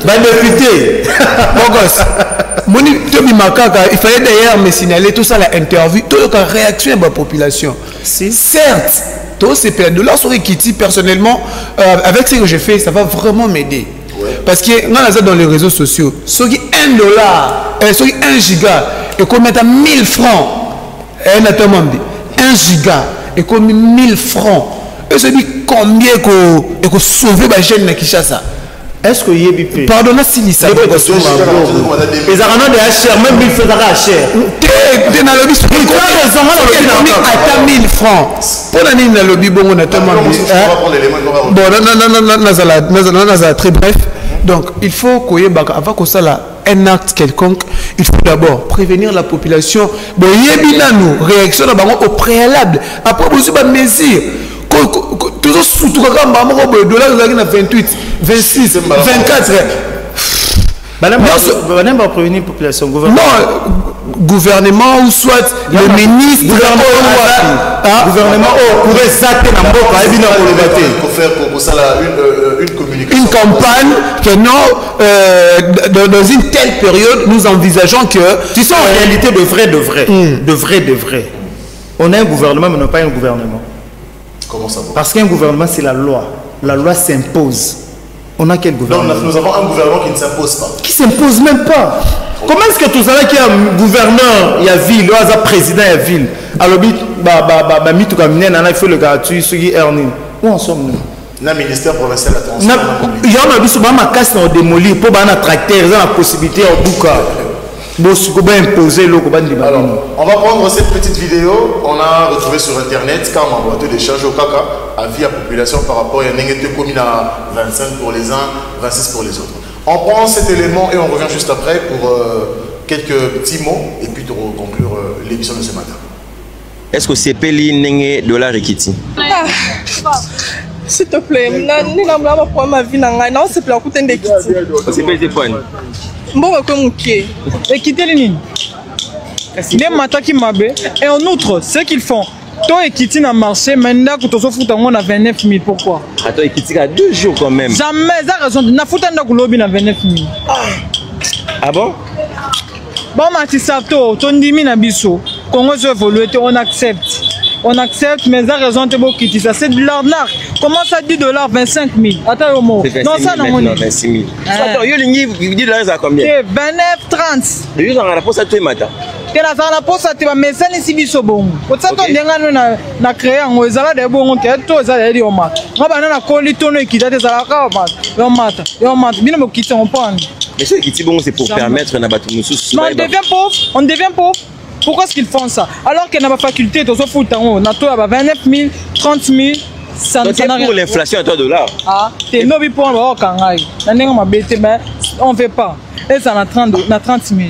député. Il fallait d'ailleurs me signaler tout ça l'interview, toute la réaction de la population. Certes, tout ces $, sur Kitty personnellement, avec ce que j'ai fait, ça va vraiment m'aider. Parce que dans les réseaux sociaux, ce qui $1, ce qui 1 giga, et qu'on met à 1000 francs, 1 giga, et comme 1000 francs. Et se dit combien il faut sauver la chaîne de Kinshasa. Est-ce que y a pardonnez si ça. Les arnaques de HR, même 1000 francs de HR. Tu dans le lobby, à 1000 francs. Pour l'année, dans le lobby, bon, on a tellement. Bon, non, très bref. Donc, il faut qu'on y ait, avant qu'on soit là, un acte quelconque, il faut d'abord prévenir la population. Bon, il y a une réaction au préalable. Après, vous avez des mesures. Toujours sous tout le $28, 26, 24. va prévenir la population. Gouvernement. Non, gouvernement ou soit le ministre. Gouvernement pourrait s'attendre à une communication. Une campagne que non, dans une telle période, nous envisageons que. Tu sais, en réalité, de vrai. On a un gouvernement, mais non pas un gouvernement. Comment ça va? Parce qu'un gouvernement, c'est la loi. La loi s'impose. On a quel gouvernement? Donc, nous avons un gouvernement qui ne s'impose pas. Qui ne s'impose même pas. Comment est-ce que tout ça, qu'il y a un gouverneur, il y a ville, il y a un président, il y a ville. Alors, il faut le gratuit, ceux qui errent. Où en sommes-nous? Le ministère provincial de la transport. Il y a un bison, ma casse dans démolir pour un tracteur, il y a la possibilité en bouca. Alors, on va prendre cette petite vidéo. On a retrouvé sur internet quand on a voté d'échange au caca à vie à population par rapport à une commune à 25 pour les uns, 26 pour les autres. On prend cet élément et on revient juste après pour quelques petits mots et puis pour conclure l'émission de ce matin. Est-ce que c'est Peli Nenge Dollar Ekiti? S'il te plaît, ma vie non, c'est plus la coûte de Ekiti. C'est pas des points. Bon, comme qui et quitter les lignes. Les matins qui m'abaissent. Et en outre, ce qu'ils font, toi et Kitty n'a marché, maintenant que tu as foutu on a 29 000. Pourquoi? Attends, et Kitty a 2 jours quand même. Jamais, ça raison. Na foutu un lobby na 29 000. Ah bon? Bon, Matisato, ton dimi na biso. Congo se évolue, on accepte. On accepte, mais ça raison de Kitty. Ça c'est de l'arnaque. Comment ça dit $25 000? Attends, au mot. Non, ça non, 26 000. Attends, il dit là, ça combien? 29, 30. Il dit, on a la pose à toi, matin. Que la zana posa te mais ça ni sibiso bon otsa to ndenga na créer ngo ezala de bon ke to ezala de oma ngaba na koli tono ekita te zala ka yo mata bino mo kiti on prend mais ce qui bon c'est pour permettre na batu mususu on devient pauvre pourquoi est-ce qu'ils font ça alors que na ba faculté to so futango na to ba 29 000 30 000 ça ne rien pour l'inflation à $3 ah te no bi pour ba kangai na ndenga mabete mais on veut pas et ça na 30 000.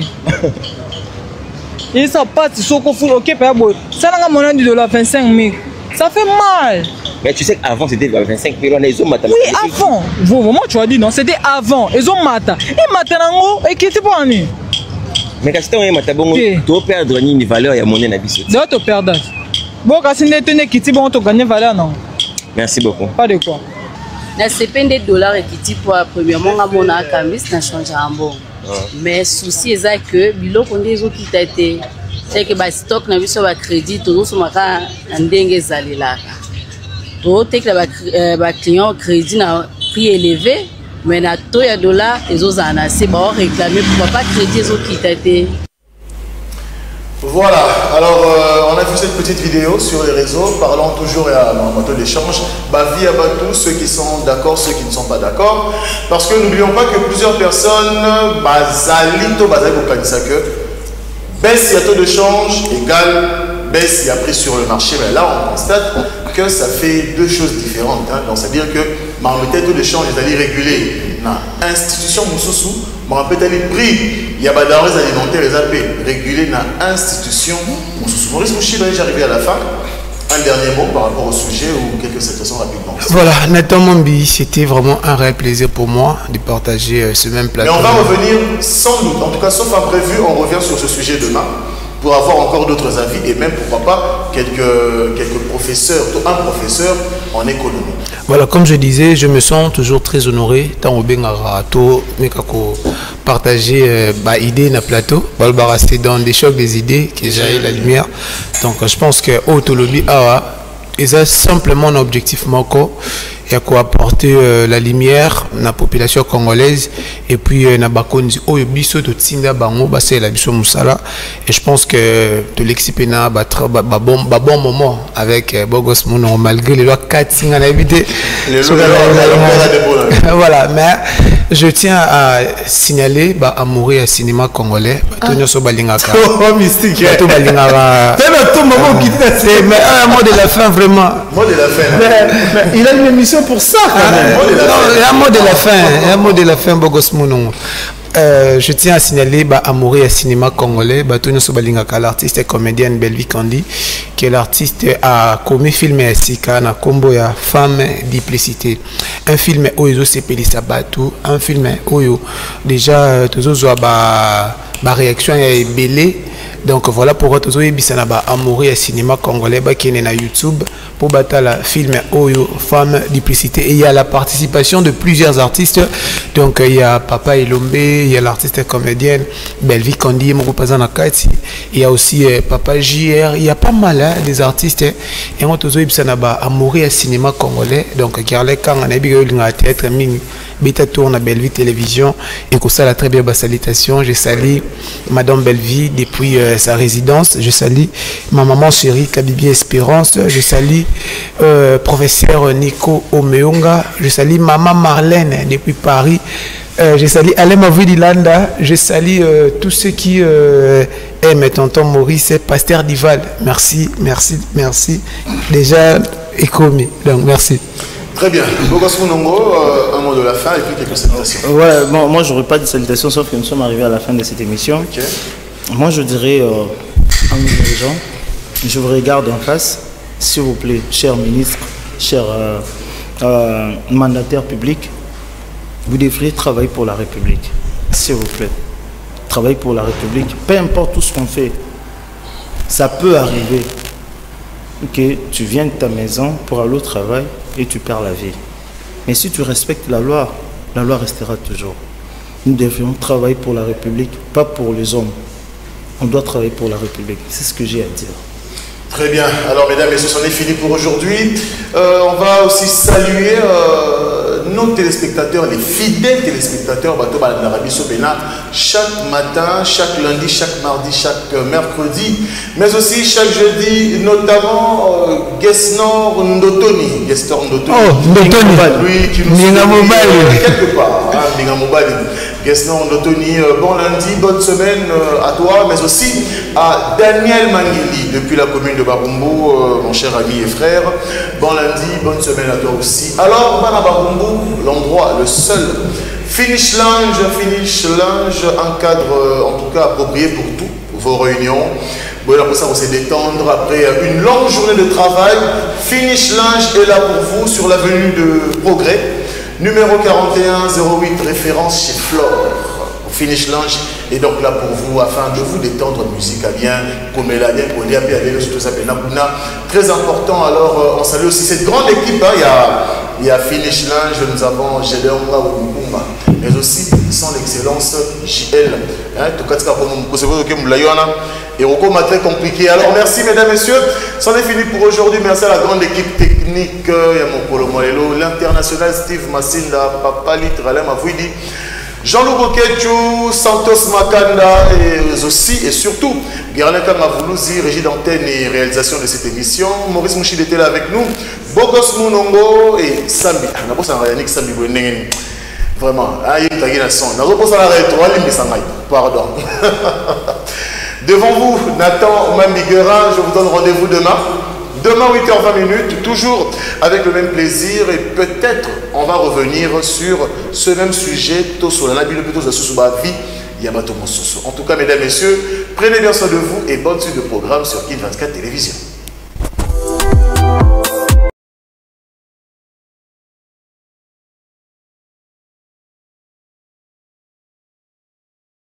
Et ça passe, ok, ça n'a pas de $25 000. Ça fait mal. Mais tu sais qu'avant c'était 25 000. Oui, avant. Moi tu as dit non, c'était avant. Ils ont matin. Et maintenant, et qui était pour année? Mais quand tu as matabongo, tu peux perdre une valeur et monnaie na biso. Tu peux perdre. Bon, quand tu es qui tu vas gagner valeur non. Merci beaucoup. Pas de quoi. C'est pas des dollars et qui pour premièrement mon camis n'a changé en bon. Mais souci est que bilo qu'on des autres qui t'a été c'est que bah stock n'a vu sur crédit tout sur ma cas ndenge zalila tout est que bah client crédit n'a prix élevé mais na to ya dollar les autres en assez bah réclamer pourquoi pas crédit les autres qui t'a été. Voilà, alors on a vu cette petite vidéo sur les réseaux, parlons toujours à moto d'échange, vie à tous ceux qui sont d'accord, ceux qui ne sont pas d'accord, parce que n'oublions pas que plusieurs personnes, baisse il y a taux de change égale baisse il y a prix sur le marché, mais là on constate que ça fait deux choses différentes, hein. Donc c'est-à-dire que le taux de change est allé réguler l'institution Moussoussou, peut-être prix, il y a des denrées alimentaires, les AP régulés dans l'institution Moussoussou. Maurice Mouchi, j'arrive à la fin. Un dernier mot par rapport au sujet ou quelques citations rapidement. Voilà, Nathan Mambi, c'était vraiment un réel plaisir pour moi de partager ce même plateau. Mais on va revenir sans doute, en tout cas sauf imprévu, on revient sur ce sujet demain pour avoir encore d'autres avis et même pourquoi pas quelques professeurs, un professeur en économie. Voilà, comme je disais, je me sens toujours très honoré tant au Bengarato, mais kako partager idée dans le plateau, c'est dans des chocs des idées que j'ai la lumière. Donc je pense que Autolobby c'est simplement un objectif manquant. Il y a quoi apporter la lumière dans la population congolaise et puis na bakonzi oyo biso to tsinda bango ba c'est la biso musala et je pense que de l'expérience bon moment avec Bogos Mono malgré les lois 4 ans à éviter voilà mais je tiens à signaler amoureux à cinéma congolais Tonyo Sobalingaka mystique to balingaka c'est un mot de la fin vraiment mot de la fin mais il a une émission pour ça quand même. Un mot de la fin, un mot de la fin, Bogos Mounon. Je tiens à signaler Amouré à cinéma congolais, Batounyo Sobalingaka, l'artiste et comédienne Belvi Kandi, qui est l'artiste à commis film et Sika, na combo ya femme duplicité. Un film Oyo Sepelisa Batou, un film Oyo déjà toujours ba réaction est belé. Donc voilà pourquoi tous les bisana ba Amouré à cinéma congolais qui est na YouTube pour battre la film Oyo femme duplicité, et il y a la participation de plusieurs artistes. Donc il y a Papa Elombe, il y a l'artiste comédienne Belvi Kandi, il y a aussi Papa JR, il y a pas mal des artistes, et on tous les bisana ba Amouré à cinéma congolais. Donc Garle Kang en ébi le théâtre ming beta tourne à Belvi télévision, et que ça la très bien salutation. Je salue Madame Belvi depuis sa résidence, je salue ma maman chérie Kabibi Espérance, je salue professeur Nico Omeonga, je salue maman Marlène depuis Paris, je salue Alain Mavidilanda, je salue tous ceux qui aiment tonton Maurice, pasteur Dival. Merci, merci, merci. Déjà écomé, donc merci. Très bien. Un mot de la fin et puis quelques salutations. Ouais, bon, moi j'aurais pas de salutations, sauf que nous sommes arrivés à la fin de cette émission. Okay. Moi je dirais à nos dirigeants, je vous regarde en face, s'il vous plaît, chers ministres, chers mandataires publics, vous devriez travailler pour la République, s'il vous plaît. Travailler pour la République, peu importe tout ce qu'on fait, ça peut arriver que tu viens de ta maison pour aller au travail et tu perds la vie. Mais si tu respectes la loi restera toujours. Nous devrions travailler pour la République, pas pour les hommes. On doit travailler pour la République. C'est ce que j'ai à dire. Très bien. Alors, mesdames et messieurs, c'en est fini pour aujourd'hui. On va aussi saluer nos téléspectateurs, les fidèles téléspectateurs chaque matin, chaque lundi, chaque mardi, chaque mercredi, mais aussi chaque jeudi, notamment Gesnor Ndotoni. Gesnor Ndotoni. Oh, Ndotoni. Lui qui nous suit quelque part. Gesnor Ndotoni, bon lundi, bonne semaine à toi, mais aussi à Daniel Mangili, depuis la commune de Babumbu, mon cher ami et frère. Bon lundi, bonne semaine à toi aussi. Alors, Bana Babumbu, l'endroit, le seul Finish Lounge, un cadre en tout cas approprié pour toutes vos réunions. Voilà, pour ça, on s'est détendre après une longue journée de travail. Finish Lounge est là pour vous sur l'avenue de Progrès, numéro 4108, référence chez Flore. Finish Lounge est donc là pour vous afin de vous détendre, musique à bien, comme elle a bien, pour dire tout ça, très important. Alors, on salue aussi cette grande équipe. Il y a Finish Lounge, nous avons Gédéon Moukouma, mais aussi sans l'excellence JL. Tout cas, c'est très compliqué. Alors, merci mesdames et messieurs. C'en est fini pour aujourd'hui. Merci à la grande équipe technique. Il y a mon Polo Moello, l'international Steve Massinda, Papa Litre, Alain Mavouidi, Jean-Loup Boketchou, Santos Makanda et aussi et surtout Guerlain Mavoulouzi, régie d'antenne et réalisation de cette émission. Maurice Mouchid était là avec nous, Bogos Mounongo et Sambi. Vraiment, pardon. Devant vous, Nathan Mambiguera, je vous donne rendez-vous demain. Demain, 8h20, toujours avec le même plaisir, et peut-être on va revenir sur ce même sujet, en tout cas, mesdames et messieurs, prenez bien soin de vous et bonne suite de programme sur Kin 24 Télévision.